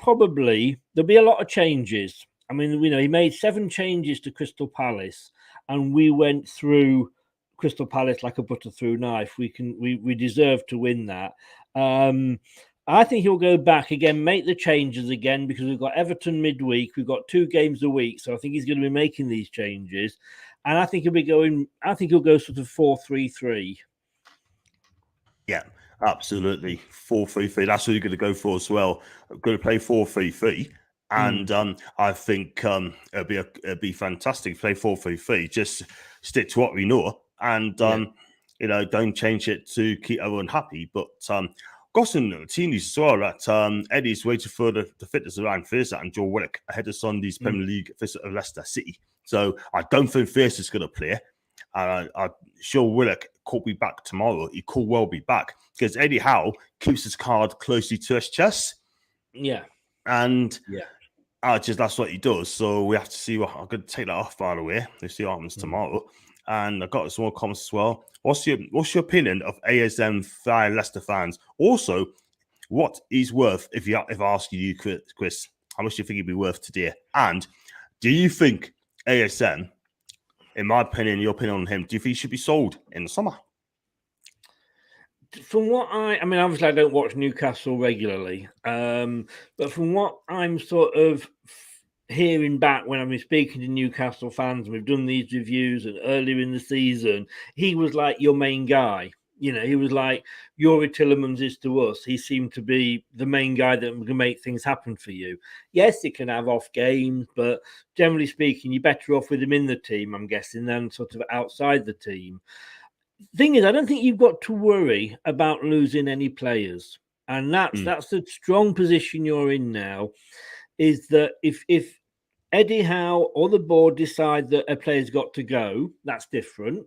be a lot of changes. I mean, he made 7 changes to Crystal Palace, and we went through Crystal Palace like a butter through knife. We deserve to win that. I think he'll go back again, make the changes again, because we've got Everton midweek. We've got 2 games a week, so I think he's going to be making these changes. And I think he'll go sort of 4-3-3.
Yeah, absolutely. 4-3-3. That's what you're going to go for as well. I'm going to play 4-3-3. And I think it'll be fantastic to play 4-3-3. Just stick to what we know, and don't change it to keep everyone happy. But got some team news as well that Eddie's waiting for the fitness around Thursday and Joe Willock ahead of Sunday's Premier League visit of Leicester City. So I don't think Thursday's going to play. I'm sure Willock could be back tomorrow. He could well be back because Eddie Howe keeps his card closely to his chest.
Yeah.
And that's what he does. So we have to see what I'm going to take that off, by the way. We'll see what happens tomorrow. And I've got some more comments as well. What's your opinion of ASM Leicester fans? Also, what he's worth if I ask you, Chris, how much do you think he'd be worth today? And Do you think ASM, in my opinion, your opinion on him, do you think he should be sold in the summer?
From what I mean, obviously I don't watch Newcastle regularly, but from what I'm sort of hearing back when I've been speaking to Newcastle fans, and we've done these reviews, and earlier in the season, he was like your main guy. You know, he was like Yuri Tillemans is to us. He seemed to be the main guy that can make things happen for you. Yes, he can have off games, but generally speaking, you're better off with him in the team, I'm guessing, than sort of outside the team. Thing is, I don't think you've got to worry about losing any players, and that's the strong position you're in now. Is that if Eddie Howe or the board decide that a player's got to go, that's different.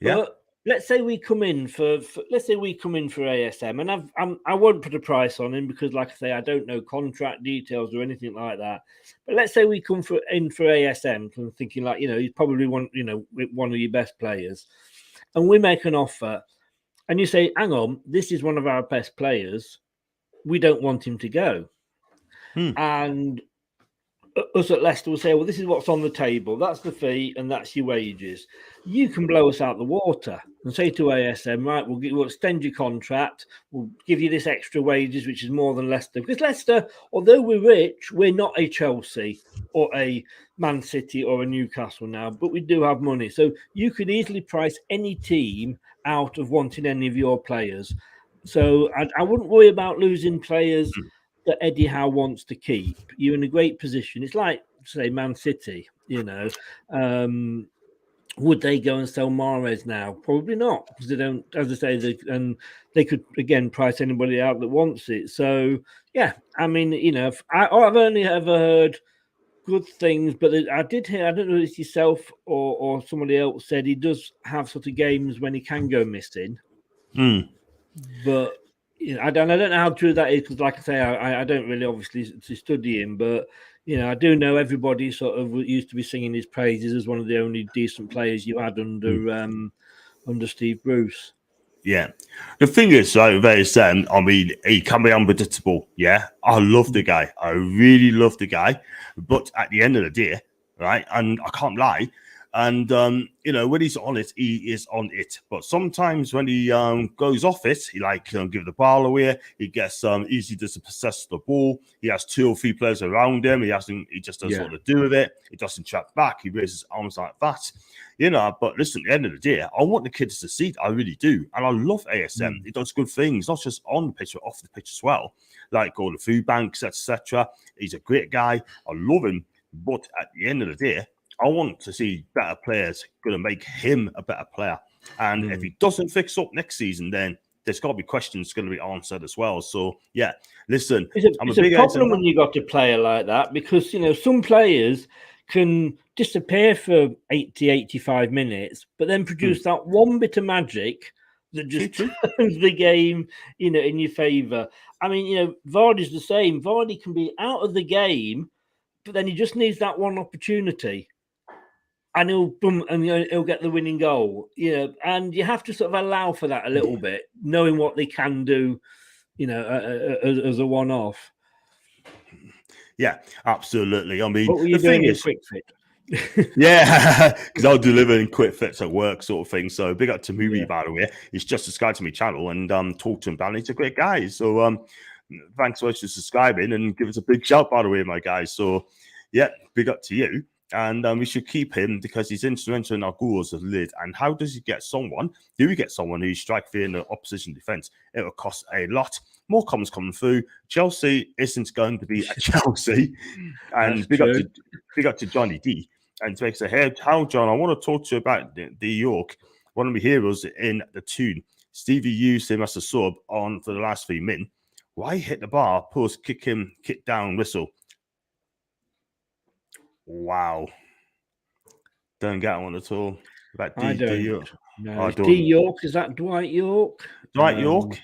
Yeah.
But let's say we come in for ASM, and I won't put a price on him because, like I say, I don't know contract details or anything like that. But let's say we come in for ASM, I'm thinking like, he's probably one of your best players, and we make an offer, and you say, hang on, this is one of our best players, we don't want him to go. And us at Leicester will say, well, this is what's on the table. That's the fee and that's your wages. You can blow us out the water and say to ASM, right, we'll extend your contract. We'll give you this extra wages, which is more than Leicester. Because Leicester, although we're rich, we're not a Chelsea or a Man City or a Newcastle now, but we do have money. So you could easily price any team out of wanting any of your players. So I wouldn't worry about losing players that Eddie Howe wants to keep. You're in a great position. It's like, say, Man City, would they go and sell Mahrez now? Probably not, because they don't, as I say, they could, again, price anybody out that wants it. So, yeah, I mean, I've only ever heard good things, but I did hear, I don't know if it's yourself or somebody else said he does have sort of games when he can go missing. But I don't know how true that is, because, like I say, I don't really obviously study him, but I do know everybody sort of used to be singing his praises as one of the only decent players you had under Steve Bruce.
Yeah, the thing is, right, with ASM, I mean, he can be unpredictable. Yeah, I love the guy. I really love the guy, but at the end of the day, right, and I can't lie. And, when he's on it, he is on it. But sometimes when he goes off it, he give the ball away. He gets easy to possess the ball. He has 2 or 3 players around him. He just doesn't know what to do with it. He doesn't track back. He raises his arms like that. But listen, at the end of the day, I want the kid to succeed. I really do. And I love ASM. He does good things, not just on the pitch, but off the pitch as well. Like all the food banks, etc. He's a great guy. I love him. But at the end of the day, I want to see better players going to make him a better player. And if he doesn't fix up next season, then there's got to be questions going to be answered as well. So, yeah, listen.
It's a problem when you got a player like that, because, some players can disappear for 80, 85 minutes, but then produce that one bit of magic that just turns the game, in your favour. I mean, Vardy's the same. Vardy can be out of the game, but then he just needs that one opportunity, and he'll get the winning goal. And you have to sort of allow for that a little bit, knowing what they can do, as a one-off.
Yeah, absolutely. I mean,
what were you doing is quick fit.
Yeah, because I'll deliver in quick fits at work, sort of thing. So big up to Movie, by the way. He's just subscribed to my channel and talk to him about it. He's a great guy. So thanks so much for subscribing and give us a big shout, by the way, my guys. So yeah, big up to you. And we should keep him because he's instrumental in our goals as lead. And how does he get someone? Do we get someone who's strike fear in the opposition defence? It will cost a lot. More comments coming through. Chelsea isn't going to be a Chelsea. And big up to Johnny D. And to make us ahead, how, John, I want to talk to you about the York, one of my heroes in the tune. Stevie used him as a sub on for the last 3 minutes. Why hit the bar, post, kick him, kick down, whistle? Wow. Don't get one at all. About
I don't.
York.
No, D York, is that Dwight York?
Dwight York?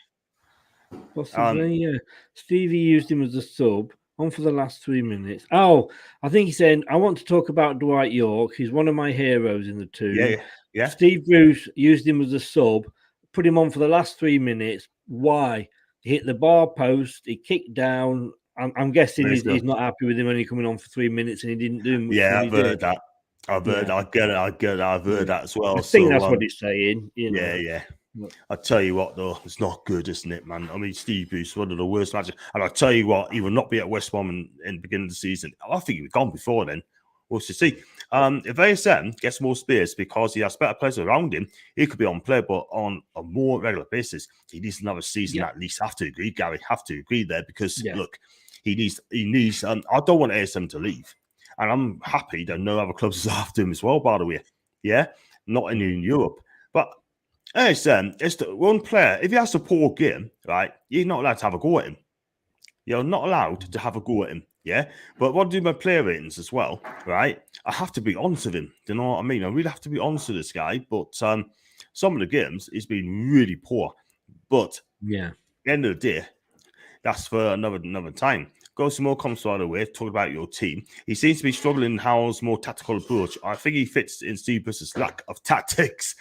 Possibly, yeah. Stevie used him as a sub on for the last 3 minutes. Oh, I think he's saying, I want to talk about Dwight York. He's one of my heroes in the two.
Yeah.
Steve Bruce used him as a sub, put him on for the last 3 minutes. Why? He hit the bar post, he kicked down. I'm guessing he's not happy with him only coming on for 3 minutes and he didn't do much.
Yeah,
when
I've
he
heard
did.
that. I've heard that. I get it. I've heard that as well.
I think that's what he's saying. You know.
Yeah. I tell you what, though, it's not good, isn't it, man? I mean, Steve Bruce, one of the worst managers. And I tell you what, he will not be at West Brom in the beginning of the season. I think he was gone before then. We'll see. If ASM gets more space because he has better players around him, he could be unplayable on a more regular basis. He needs another season at least. Have to agree, Gary. Have to agree there because look, he needs. I don't want ASM to leave, and I'm happy that no other clubs are after him as well. By the way, not in Europe, but ASM is the one player. If he has a poor game, right, you're not allowed to have a go at him. You're not allowed to have a go at him. Yeah, but what do my player ratings as well, right? I have to be honest with him. Do you know what I mean? I really have to be honest with this guy. But some of the games he's been really poor. But at the end of the day, that's for another time. Go some more comments by the way. Talk about your team. He seems to be struggling in Howell's more tactical approach. I think he fits in Steve Bruce's lack of tactics.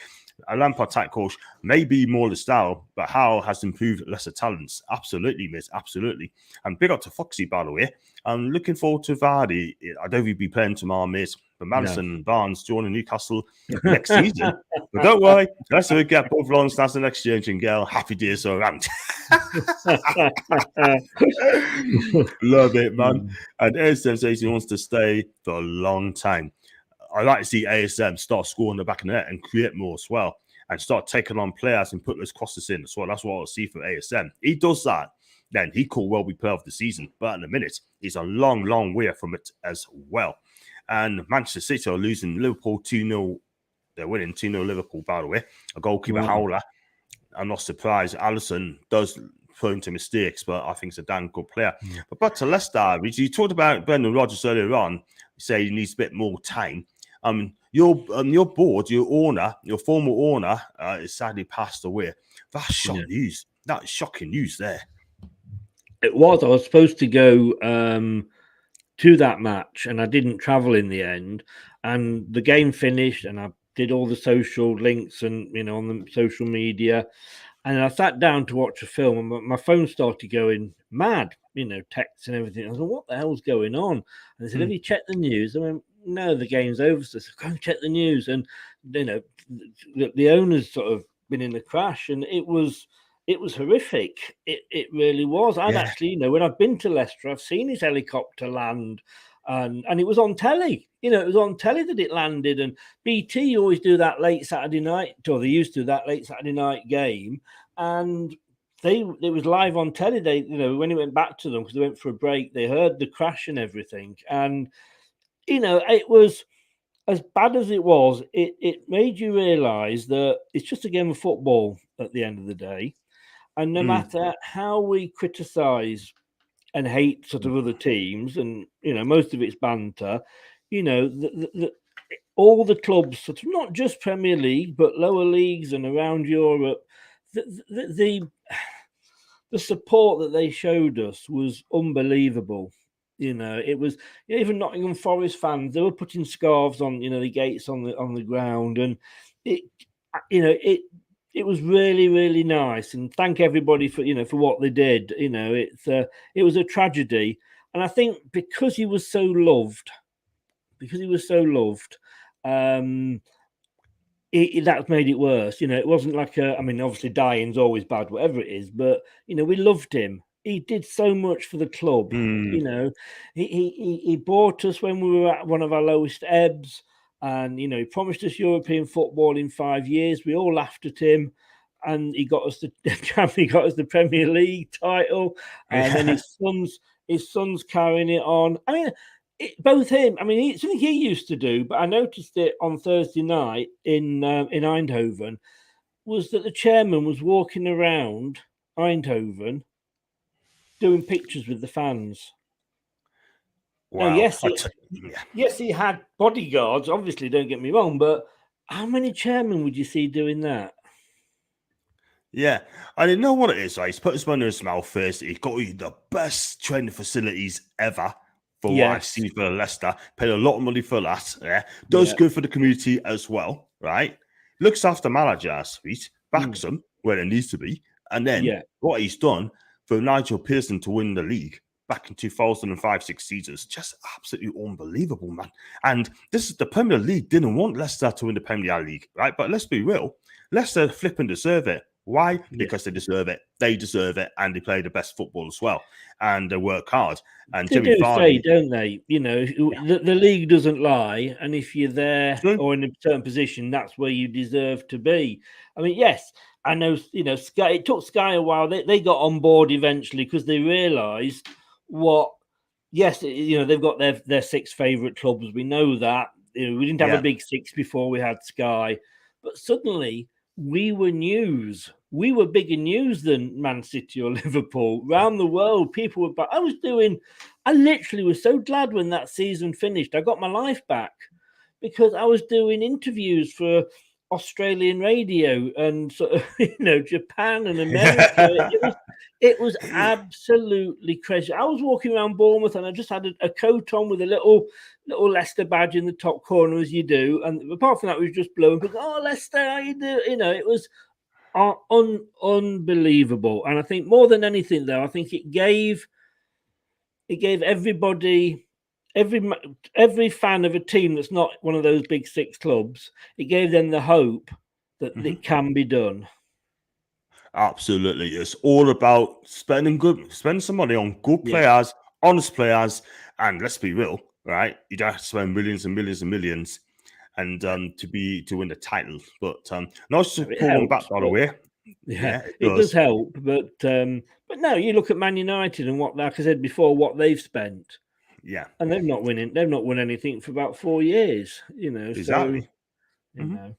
A Lampard type coach may be more the style, but Howell has improved lesser talents. Absolutely, miss. Absolutely. And big up to Foxy, by the way. I'm looking forward to Vardy. I don't think he'll be playing tomorrow, miss. But Madison and Barnes joining Newcastle next season. But don't worry, let's get both long stands in exchange and girl. Happy days around. Love it, man. And ASM says he wants to stay for a long time. I like to see ASM start scoring the back of the net and create more as well, and start taking on players and put those crosses in as well. That's what I'll see from ASM. He does that, then he could well be player of the season. But in a minute, he's a long, long way from it as well. And Manchester City are losing Liverpool 2-0. They're winning 2-0 Liverpool, by the way. A goalkeeper howler. I'm not surprised. Alisson does prone to mistakes, but I think he's a damn good player. But back to Leicester, you talked about Brendan Rodgers earlier on. You say he needs a bit more time. Your board, your owner, your former owner, is sadly passed away. That's shocking news. That's shocking news there.
It was. I was supposed to go to that match, and I didn't travel in the end. And the game finished, and I did all the social links and on the social media. And I sat down to watch a film, and my phone started going mad. Texts and everything. I was like, "What the hell's going on?" And they said, "Have you checked the news?" I went, "No, the game's over." So I said, "Go and check the news." And the owner's sort of been in the crash, and it was horrific. It really was. I'd actually, when I've been to Leicester, I've seen his helicopter land, and it was on telly. It was on telly that it landed. And BT always do that late Saturday night, or they used to do that late Saturday night game, and it was live on telly. They, when it went back to them because they went for a break, they heard the crash and everything, and it was as bad as it was. It made you realise that it's just a game of football at the end of the day. And no matter how we criticise and hate sort of other teams, and most of it's banter, all the clubs, sort of not just Premier League but lower leagues and around Europe, the support that they showed us was unbelievable. It was even Nottingham Forest fans. They were putting scarves on, the gates on the ground, and it was really, really nice. And thank everybody for for what they did. It was a tragedy, and I think because he was so loved, that made it worse. It wasn't like obviously dying's always bad, whatever it is, but we loved him. He did so much for the club. He bought us when we were at one of our lowest ebbs, and he promised us European football in 5 years. We all laughed at him, and he got us the Premier League title, and then his son's carrying it on. Both him. It's something he used to do, but I noticed it on Thursday night in Eindhoven, was that the chairman was walking around Eindhoven doing pictures with the fans.
Wow.
Now, yes, he had bodyguards, obviously, don't get me wrong, but how many chairmen would you see doing that?
Yeah, I didn't know what it is. He's put his money in his mouth first. He's got the best training facilities ever for what I've seen for Leicester. Paid a lot of money for that. Yeah, does good for the community as well, right? Looks after managers' feet, backs them where it needs to be, and then what he's done for Nigel Pearson to win the league. back in 2005-6 seasons, just absolutely unbelievable, man. And this is the Premier League didn't want Leicester to win the Premier League, right? But let's be real, Leicester flipping deserve it. Why? Because they deserve it. They deserve it, and they play the best football as well, and they work hard. And
they
Jimmy
do
Vardy,
say, don't they? You know, the league doesn't lie, and if you're there or in a certain position, that's where you deserve to be. I mean, yes, I know. You know, Sky. It took Sky a while. They got on board eventually because they realised what. Yes, you know, they've got their 6 favourite clubs. We know that. You know, we didn't have a big 6 before we had Sky, but suddenly we were news. We were bigger news than Man City or Liverpool. Around the world, people were back. I literally was so glad when that season finished. I got my life back because I was doing interviews for Australian radio and sort of, you know, Japan and America. It was absolutely crazy. I was walking around Bournemouth and I just had a coat on with a little Leicester badge in the top corner, as you do. And apart from that, we was just blowing. Oh, Leicester, how you do? You know, it was unbelievable. And I think more than anything, though, I think it gave everybody, every fan of a team that's not one of those big 6 clubs, it gave them the hope that it can be done.
Absolutely. It's all about spending some money on good players, honest players, and let's be real, right? You don't have to spend millions and millions and millions and to win the title. But nice to pull one back, by the way.
Yeah, it does help. But no, you look at Man United and what, like I said before, what they've spent.
Yeah.
And they've not won anything for about 4 years, you know.
Exactly.
So you know,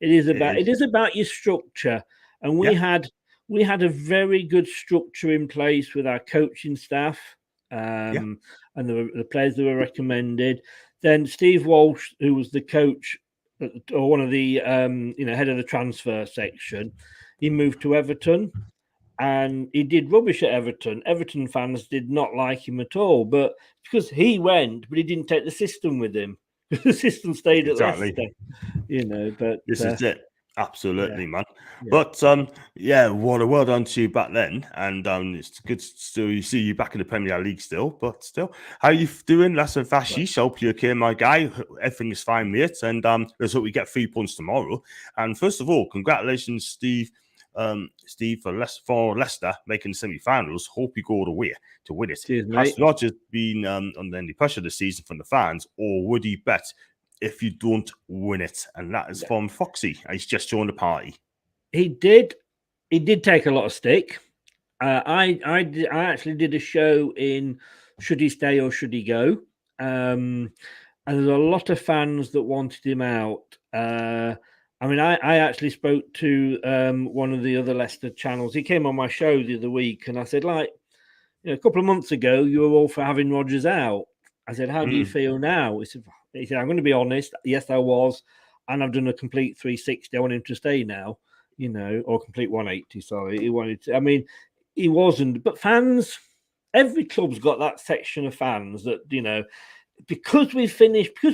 it is about your structure. And we had a very good structure in place with our coaching staff, and the players that were recommended. Then Steve Walsh, who was the coach or one of the head of the transfer section, he moved to Everton, and he did rubbish at Everton. Everton fans did not like him at all, but because he went, but he didn't take the system with him. The system stayed at Leicester, you know. But
this is it. Absolutely, man. But what a well done to you back then, and it's good to see you back in the Premier League still. But still, how are you doing? Less than Fashish. Hope you're okay, my guy. Everything is fine, mate. And let's hope we get 3 points tomorrow. And first of all, congratulations, Steve, for Leicester making the semi-finals. Hope you go all the way to win it.
Cheers,
Has Rodgers been under any pressure this season from the fans, or would he bet if you don't win it? And that is from Foxy. He's just joined the party.
He did take a lot of stick. I actually did a show in Should He Stay or Should He Go? And there's a lot of fans that wanted him out. I mean, I actually spoke to one of the other Leicester channels. He came on my show the other week, and I said, like, you know, a couple of months ago, you were all for having Rodgers out. I said, how do you feel now? He said, I'm going to be honest. Yes, I was. And I've done a complete 360. I want him to stay now, you know, or complete 180. Sorry. He wanted to, I mean, he wasn't. But fans, every club's got that section of fans that, you know, because we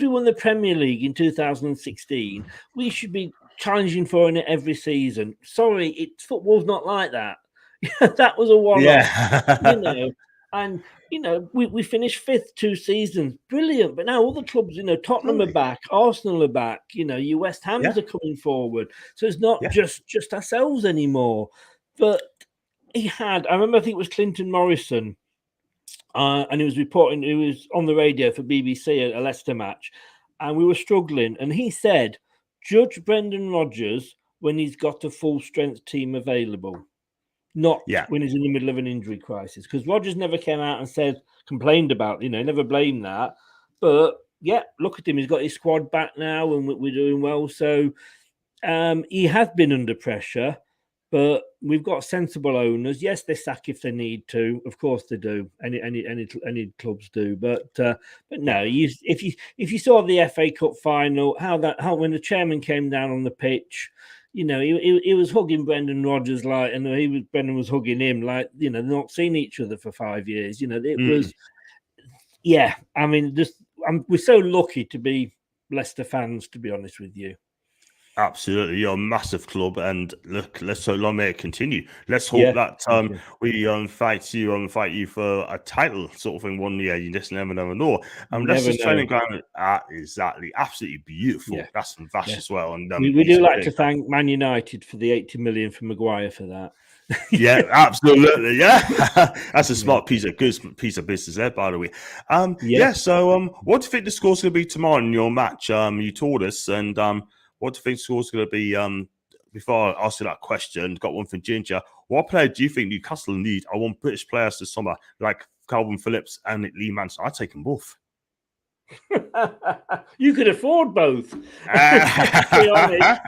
won the Premier League in 2016, we should be challenging for it every season. Sorry, football's not like that. That was a one-off, you know. And, you know, we finished 5th 2 seasons. Brilliant. But now all the clubs, you know, Tottenham are back, Arsenal are back, you know, your West Hams are coming forward. So it's not just ourselves anymore. But I remember, I think it was Clinton Morrison, and he was on the radio for BBC, a Leicester match, and we were struggling. And he said, judge Brendan Rodgers when he's got a full-strength team available. Not when he's in the middle of an injury crisis, because Rodgers never came out and complained about, you know, never blamed that. But look at him; he's got his squad back now, and we're doing well. So he has been under pressure, but we've got sensible owners. Yes, they sack if they need to. Of course they do. Any clubs do. But no, if you saw the FA Cup final, how when the chairman came down on the pitch. You know, he was hugging Brendan Rodgers and Brendan was hugging him like, you know, they're not seen each other for 5 years. You know, it was, I mean, we're so lucky to be Leicester fans, to be honest with you.
Absolutely, you're a massive club, and look, let's so long may it continue. Let's hope
Yeah,
that
thank you.
we fight you for a title sort of thing one year. You just never know.
Never
Leicester's
know.
training ground, exactly, absolutely beautiful.
Yeah,
That's from Vash
yeah.
as well, and
We
he's
do
a
like
great
to
guy.
thank Man United for the 80 million for Maguire for that.
Yeah, absolutely. Yeah, that's a
Yeah.
smart piece of business there, by the way.
Yeah.
Yeah. So, what do you think the score's going to be tomorrow in your match? You told us, and what do you think the score's going to be? Before I ask you that question, got one from Ginger. What player do you think Newcastle need? I want British players this summer, like Calvin Phillips and Lee Manson. I'd take them both.
You could afford both, to be honest.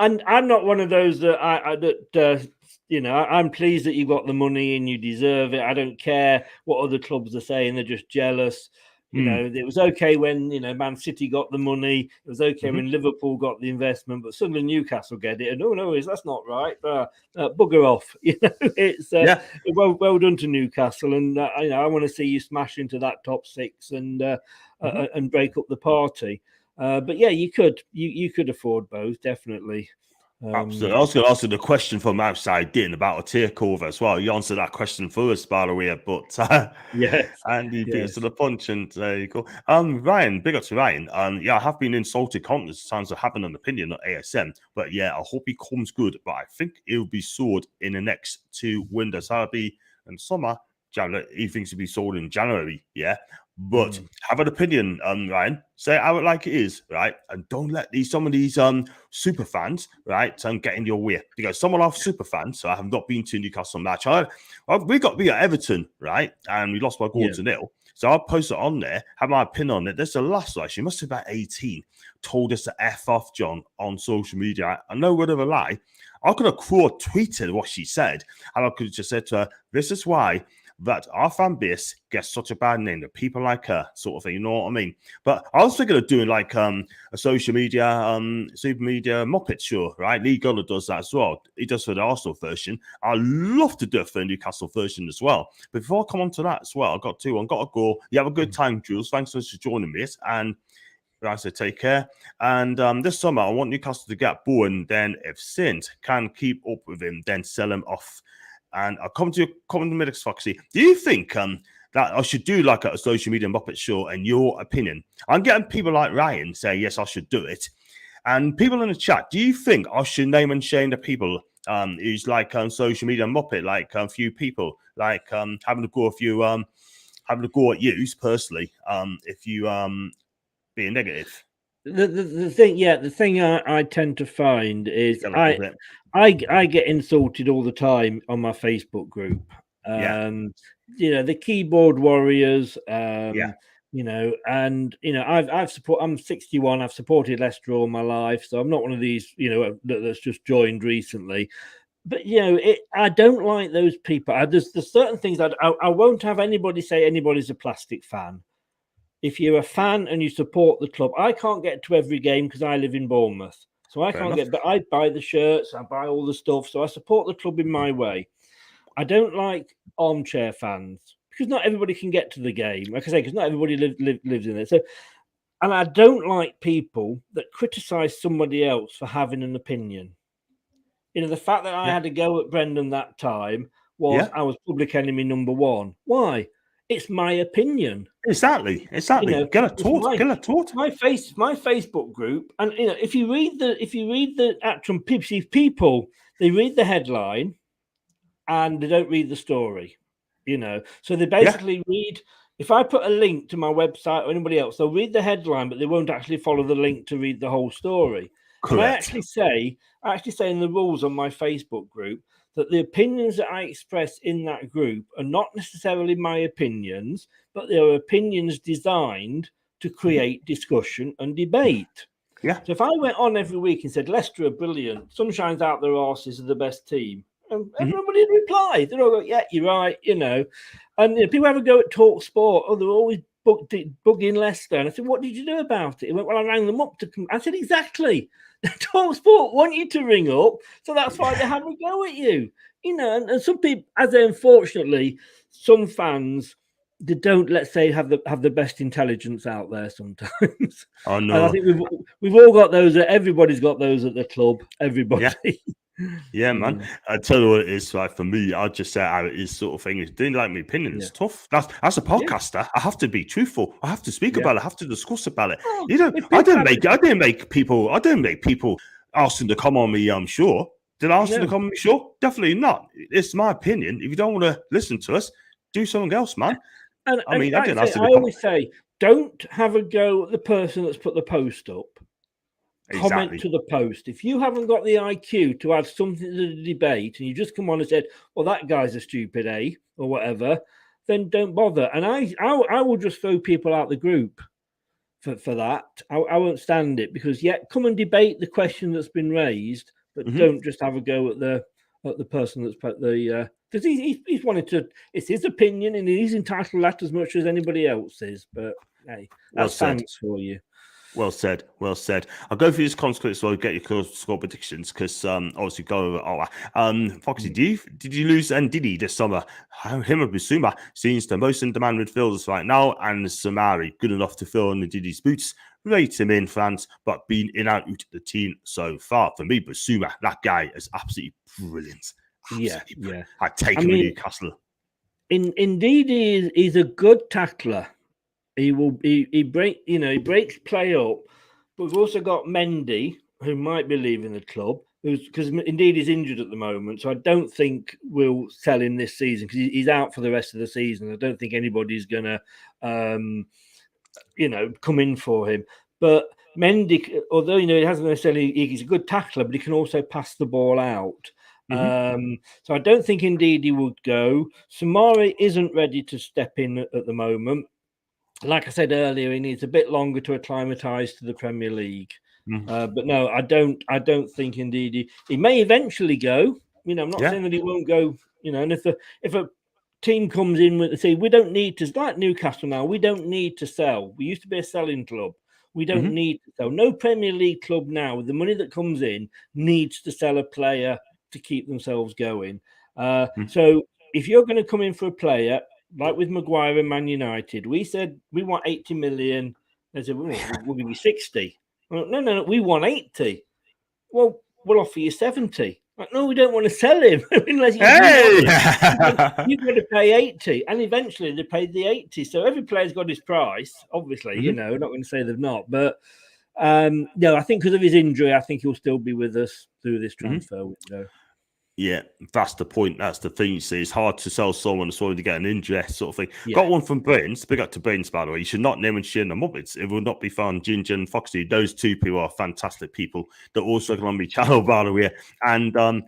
And I'm not one of those that I'm pleased that you got the money and you deserve it. I don't care what other clubs are saying; they're just jealous. It was okay when Man City got the money. It was okay when Liverpool got the investment, but suddenly Newcastle get it. And no, that's not right. Bugger off. It's
Yeah.
well done to Newcastle, and I want to see you smash into that top six and break up the party. But yeah, you could afford both, definitely.
Absolutely. I was going to ask you the question from outside in about a takeover as well. You answered that question for us, by the way, but
Yes,
and he beat us
yes.
to the punch, and there you go. Ryan, big up to Ryan. Yeah, I have been insulted countless times. I haven't an opinion on ASM, but yeah, I hope he comes good. But I think he'll be sold in the next 2 windows. That'll be in summer. January. He thinks he'll be sold in January. Yeah. But have an opinion, Ryan. Say it out like it is, right? And don't let some of these super fans, right, get in your way. Because someone of super fans, so I have not been to Newcastle match. We got at Everton, right? And we lost by goal to nil. So I'll post it on there, have my pin on it. There's the last one. She must be about 18, told us to F off John on social media. I know word of a lie. I could have quote tweeted what she said, and I could have just said to her, this is why that our fan base gets such a bad name, that people like her, sort of thing, you know what I mean? But I was thinking of doing like a social media, super media Muppet show, right? Lee Gunner does that as well. He does for the Arsenal version. I'd love to do it for the Newcastle version as well. But before I come on to that as well, I've got to go. You have a good time, Jules. Thanks so much for joining me. And I said, take care. And this summer, I want Newcastle to get Bowen. Then, if Saint can keep up with him, then sell him off. And I'll come to the middle, Foxy. Do you think that I should do like a social media Muppet show? In your opinion, I'm getting people like Ryan say yes, I should do it, and people in the chat. Do you think I should name and shame the people who's like social media Muppet, like a few people, like having to go at you personally, if you being negative?
The thing I tend to find is I get insulted all the time on my Facebook group. The keyboard warriors, and I'm 61. I've supported Leicester all my life, so I'm not one of these, that's just joined recently. But I don't like those people. There's certain things I won't have anybody say anybody's a plastic fan. If you're a fan and you support the club, I can't get to every game because I live in Bournemouth. So I can't get, but I buy the shirts, I buy all the stuff. So I support the club in my way. I don't like armchair fans because not everybody can get to the game. Like I say, because not everybody lives in there. So, and I don't like people that criticize somebody else for having an opinion. The fact that I had to go at Brendan that time was I was public enemy number one. Why? It's my opinion.
Exactly. Get a taught.
My Facebook group, and if you read the actual people, they read the headline and they don't read the story. So they basically read. If I put a link to my website or anybody else, they'll read the headline, but they won't actually follow the link to read the whole story.
Correct.
And I actually say in the rules on my Facebook group that the opinions that I express in that group are not necessarily my opinions, but they are opinions designed to create discussion and debate.
Yeah.
So if I went on every week and said, Leicester are brilliant, Sunshine's out their arses are the best team, and everybody would reply. They'd all go, yeah, you're right, And people ever go at Talk Sport, they're always bugging Leicester. And I said, what did you do about it? He went, well, I rang them up to come. I said, exactly. Talk Sport want you to ring up, so that's why they have a go at you. And some people, unfortunately, some fans they don't, let's say, have the best intelligence out there sometimes.
Oh
And I
no.
think we've all got those. Everybody's got those at the club. Everybody.
Yeah, man. I tell you what it is, right? For me, I'll just say how it is, sort of thing. If you didn't like my opinion, it's tough. As a podcaster, I have to be truthful. I have to speak about it. I have to discuss about it.
Oh,
I didn't make people ask them to come on me. I'm sure. Did I ask them to come on me? Sure, definitely not. It's my opinion. If you don't want to listen to us, do something else, man.
And
I mean, I didn't ask them
I
to come.
always say, don't have a go at the person that's put the post up. Comment to the post. If you haven't got the IQ to add something to the debate and you just come on and said, well, that guy's a stupid A or whatever, then don't bother. And I will just throw people out the group for that. I won't stand it, because come and debate the question that's been raised, but don't just have a go at the person that's put the because he's wanted to. It's his opinion and he's entitled to that as much as anybody else is. But hey, that's thanks for you.
Well said. Well said. I'll go through this consequence so I'll get your score predictions, because obviously go over. Foxy, did you lose Ndidi this summer? Him and Bissouma seems the most in-demand midfielders right now, and Samari good enough to fill in Ndidi's boots. Rate him in France, but been in and out of the team so far. For me, Bissouma, that guy is absolutely brilliant. Absolutely brilliant. I'd take him in Newcastle.
Ndidi is a good tackler. He breaks play up, but we've also got Mendy, who might be leaving the club, because indeed he's injured at the moment. So I don't think we'll sell him this season, because he's out for the rest of the season. I don't think anybody's gonna, come in for him. But Mendy, although he hasn't necessarily, he's a good tackler, but he can also pass the ball out. So I don't think indeed he would go. Samari isn't ready to step in at the moment. Like I said earlier, he needs a bit longer to acclimatise to the Premier League. But no, I don't think indeed he may eventually go. I'm not saying that he won't go. And if a team comes in with, say, we don't need to, like Newcastle now, we don't need to sell. We used to be a selling club. We don't need to sell. No Premier League club now, with the money that comes in, needs to sell a player to keep themselves going. So if you're going to come in for a player, like with Maguire and Man United, we said we want 80 million. They said, we'll give you 60. Well, no, we want 80. Well, we'll offer you 70. Like, no, we don't want to sell him unless you've got to pay 80. And eventually they paid the 80. So every player's got his price, obviously, not going to say they've not. But no, I think because of his injury, I think he'll still be with us through this transfer window.
Yeah, that's the point. That's the thing. You see, it's hard to sell someone that's already getting an injury, sort of thing. Yeah. Got one from Brains. Big up to Brains, by the way. You should not name and share them up. It will not be found. Ginger and Foxy. Those two people are fantastic people. They're also on my channel, by the way. And but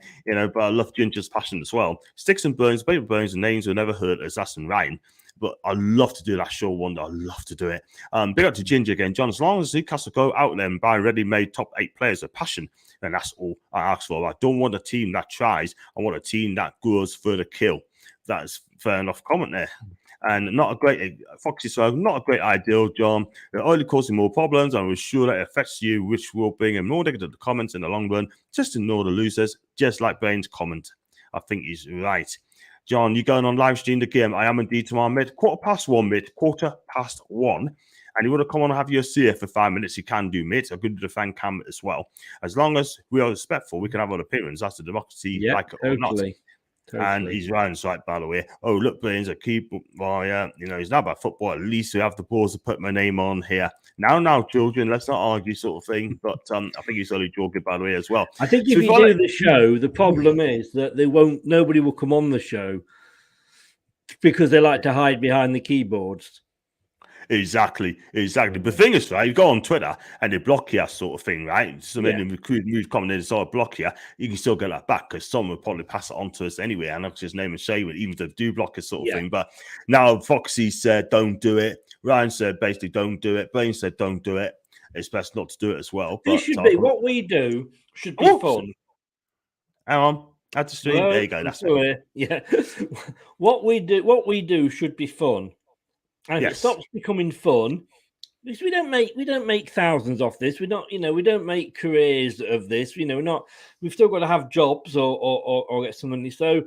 I love Ginger's passion as well. Sticks and Bones, Baby Bones, and names will never hurt us. That's in Ryan. But I love to do that show one day. I love to do it. Big up to Ginger again, John. As long as Newcastle go out there and buy ready-made top 8 players with passion, then that's all I ask for. I don't want a team that tries. I want a team that goes for the kill. That is fair enough comment there. And not a great Foxy, so not a great ideal, John. They're only causing more problems, and we're sure that it affects you, which will bring in more negative comments in the long run. Just ignore the losers, just like Bain's comment. I think he's right. John, you going on live stream the game? I am indeed tomorrow, mate. Quarter past one. And you want to come on and have your CF for 5 minutes, you can do, mate. I'm good to the fan cam as well. As long as we are respectful, we can have our opinions. That's a democracy, like it or not. Totally. And he's Ryan's right, by the way. Oh, look, Brains, a keep. Well, he's not about football. At least we have the balls to put my name on here. Now, children, let's not argue, sort of thing. But I think he's only joking, by the way, as well.
I think if you do the show, the problem is that nobody will come on the show because they like to hide behind the keyboards.
Exactly. But the thing is, right, you go on Twitter and they block you, sort of thing, right? So many recruit comment in, so block you. You can still get that back because someone will probably pass it on to us anyway. And I'll just name and shame it, even if they do block us, sort of thing. But now Foxy said, don't do it. Ryan said, basically, don't do it. Blaine said, don't do it. It's best not to do it as well.
This should be what we do. Should be fun.
Hang on. At the stream. There you go. That's it.
Yeah. What we do should be fun. And if it stops becoming fun, because we don't make thousands off this. We're not, we don't make careers of this. We've still got to have jobs or get some money. So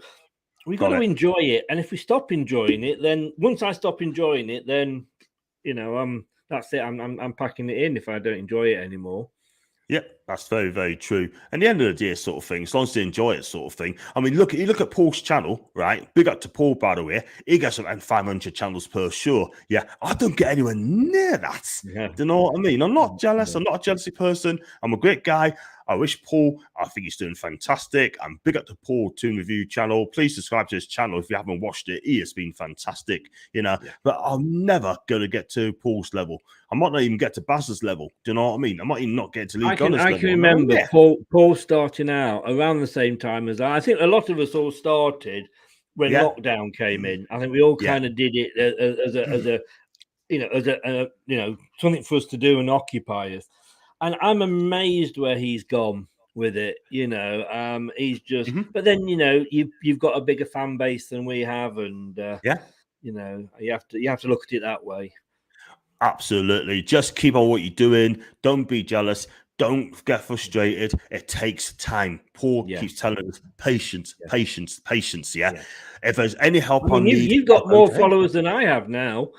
we've got to enjoy it. And if we stop enjoying it, then once I stop enjoying it, then that's it. I'm packing it in if I don't enjoy it anymore.
Yeah, that's very, very true. And the end of the day, sort of thing, as long as they enjoy it, sort of thing. I mean, look at Paul's channel, right? Big up to Paul, by the way. He gets around 500 channels per show. Yeah, I don't get anywhere near that.
Yeah.
Do you know what I mean? I'm not jealous. I'm not a jealousy person. I'm a great guy. I wish Paul, I think he's doing fantastic. And big up to Paul, Toon Review channel. Please subscribe to his channel if you haven't watched it. He has been fantastic, But I'm never going to get to Paul's level. I might not even get to Baz's level. Do you know what I mean? I might even not get to Lee Gunner's level.
I can remember Paul starting out around the same time as I think a lot of us all started when lockdown came in. I think we all kind of did it as something for us to do and occupy us. And I'm amazed where he's gone with it. He's just. But then you've got a bigger fan base than we have, and you have to look at it that way.
Absolutely. Just keep on what you're doing. Don't be jealous. Don't get frustrated. It takes time. Paul keeps telling us patience, patience, patience. Yeah. If there's any help I need,
you've got more followers than I have now.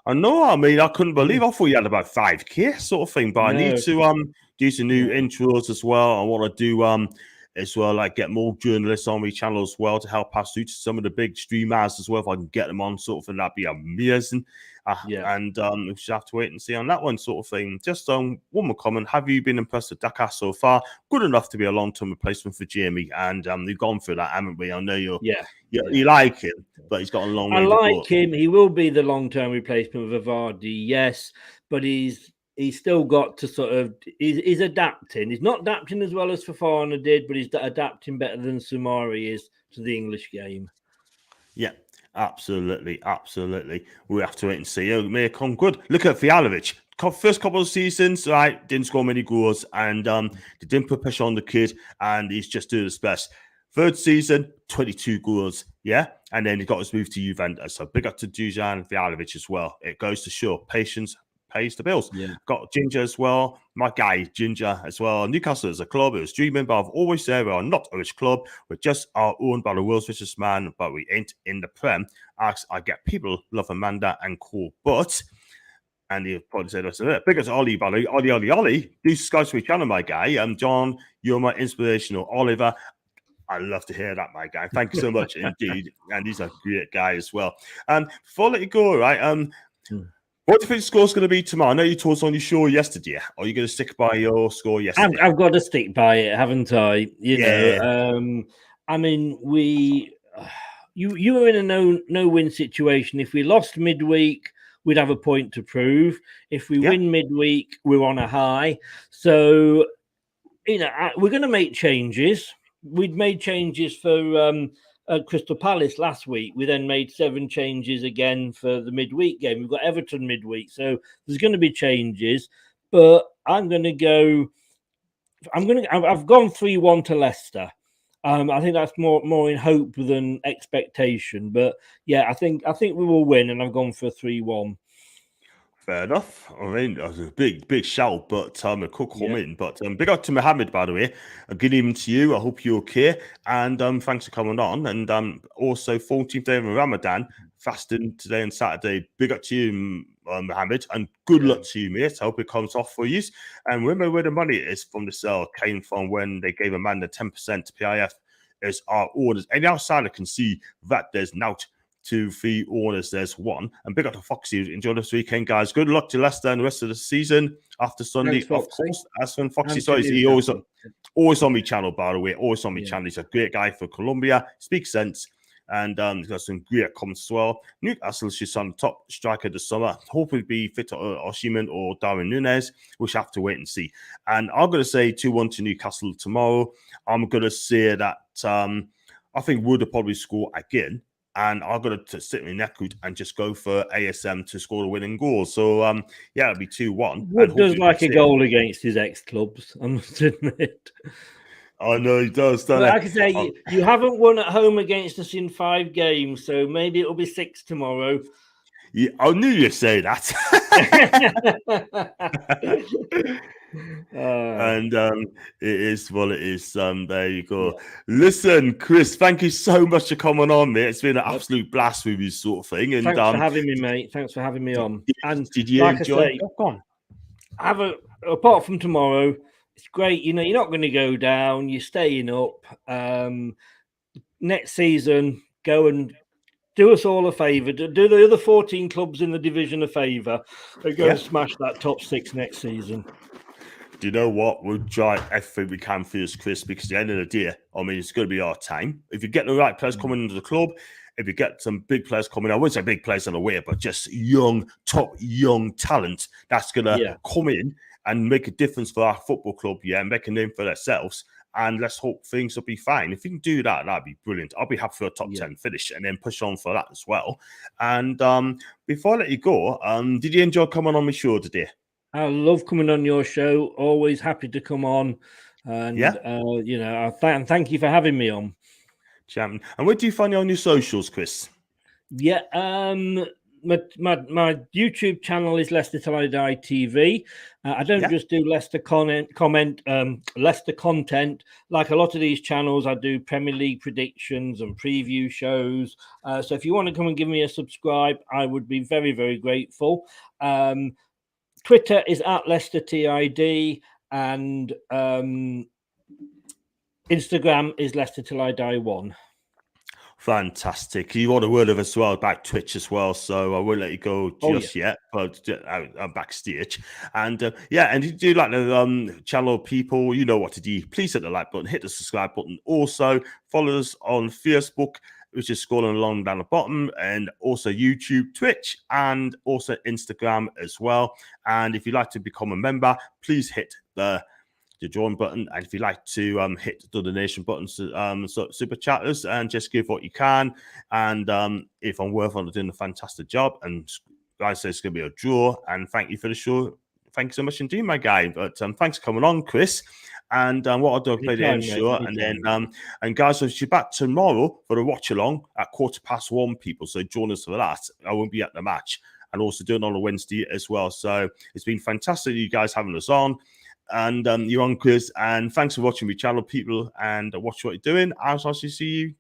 I know. I mean, I couldn't believe. I thought you had about 5K sort of thing, but I need to do some new intros as well. I want to do as well, like get more journalists on my channel as well to help pass through to some of the big streamers as well. If I can get them on, sort of thing, that'd be amazing. And we should have to wait and see on that one, sort of thing. Just one more comment: have you been impressed with Dakar so far? Good enough to be a long-term replacement for Jamie, and we've gone through that, haven't we? I know you like him, but he's got a long way to go.
I like him. He will be the long-term replacement of Vardy, yes, but he's still got to sort of he's adapting. He's not adapting as well as Fofana did, but he's adapting better than Sumari is to the English game.
Yeah. Absolutely, absolutely. We have to wait and see. It may come good. Look at Fialovic. First couple of seasons, right, didn't score many goals, and they didn't put pressure on the kid, and he's just doing his best. Third season, 22 goals, and then he got his move to Juventus. So big up to Dusan Fialovic as well. It goes to show patience pays the bills. Got Ginger as well. My guy, Ginger as well. Newcastle is a club. It was dreaming, but I've always said we are not a rich club. We're just owned by the world's richest man, but we ain't in the Prem. I get people love Amanda and cool, but... And he probably said, big as Ollie, buddy. Ollie. Do subscribe to my channel, my guy. John, you're my inspirational. Oliver, I love to hear that, my guy. Thank you so much indeed. And he's a great guy as well. Before I let you go, right? What do you think the score's going to be tomorrow? I know you told us on your show yesterday. Are you going to stick by your score yesterday?
I've got to stick by it, haven't I? You know, I mean, you were in a no-win situation. If we lost midweek, we'd have a point to prove. If we win midweek, we're on a high. So, we're going to make changes. We'd made changes for Crystal Palace last week. We then made 7 changes again for the midweek game. We've got Everton midweek, so there's going to be changes. But I've gone 3-1 to Leicester. I think that's more in hope than expectation. But I think we will win, and I've gone for 3-1.
Fair enough. I mean, that was a big shout, but it could come in. But big up to Mohammed, by the way. Good evening to you. I hope you're okay. And thanks for coming on. And also 14th day of Ramadan, fasting today and Saturday. Big up to you, Mohammed. And good luck to you, mate. I hope it comes off for you. And remember where the money is from the sale came from when they gave Amanda 10% PIF as our orders. Any outsider can see that there's not 2, 3 orders, there's 1. And big up to Foxy. Enjoy this weekend, guys. Good luck to Leicester and the rest of the season after Sunday.
Thanks,
of course, that's when Foxy says he always on my channel, by the way. Always on my channel. He's a great guy for Colombia. Speaks sense. And he's got some great comments as well. Newcastle is just on the top striker this summer. Hopefully be fit to Osimhen or Darwin Núñez. We'll have to wait and see. And I'm going to say 2-1 to Newcastle tomorrow. I'm going to say that I think Wood will probably score again. And I'm going to sit in Neckwood and just go for ASM to score the winning goal. So, it'll be 2-1.
Wood does like a goal against his ex-clubs, I must admit.
I know he does, doesn't
he? Like I say, you haven't won at home against us in 5 games, so maybe it'll be 6 tomorrow.
Yeah, I knew you'd say that. And it is what it is. There you go.
Yeah.
Listen, Chris, thank you so much for coming on, mate. It's been an absolute blast with you, sort of thing. And
thanks for having me, mate. Thanks for having me on. And
did you
like
enjoy?
I say, apart from tomorrow, it's great. You know, you're not going to go down. You're staying up. Next season, go and do us all a favour. Do the other 14 clubs in the division a favour and go and smash that top 6 next season.
Do you know what? We'll try everything we can for us, Chris, because at the end of the day, I mean, it's going to be our time. If you get the right players coming into the club, if you get some big players coming, I wouldn't say big players on the way, but just top young talent that's going to come in and make a difference for our football club, and make a name for themselves. And let's hope things will be fine. If you can do that, that'd be brilliant. I'll be happy for a top 10 finish and then push on for that as well. And before I let you go, did you enjoy coming on my show today?
I love coming on your show. Always happy to come on. And, you know, thank you for having me on.
Champion. And where do you find you on your socials, Chris?
Yeah, my YouTube channel is Leicester Till I Die TV. I don't just do Leicester Leicester content. Like a lot of these channels, I do Premier League predictions and preview shows. So if you want to come and give me a subscribe, I would be very, very grateful. Twitter is at Leicester TID, and Instagram is Leicester Till I Die 1.
Fantastic. You want a word of as well about Twitch as well, so I won't let you go just yet, but I'm backstage. And and if you do like the channel people, you know what to do. Please hit the like button, hit the subscribe button. Also, follow us on Facebook, which is scrolling along down the bottom, and also YouTube, Twitch, and also Instagram as well. And if you'd like to become a member, please hit the join button, and if you'd like to hit the donation button, so super chatters, and just give what you can. And if I'm worth on doing a fantastic job, and guys say it's going to be a draw, and thank you for the show. Thank you so much indeed, my guy. But thanks for coming on, Chris. And what I'll do, I'll play the end show, and then and guys, I'll be back tomorrow for a watch along at 1:15, people. So join us for that. I won't be at the match, and also doing it on a Wednesday as well. So it's been fantastic, you guys having us on. And you're on, Chris, and thanks for watching my channel, people, and watch what you're doing. I'll see you soon.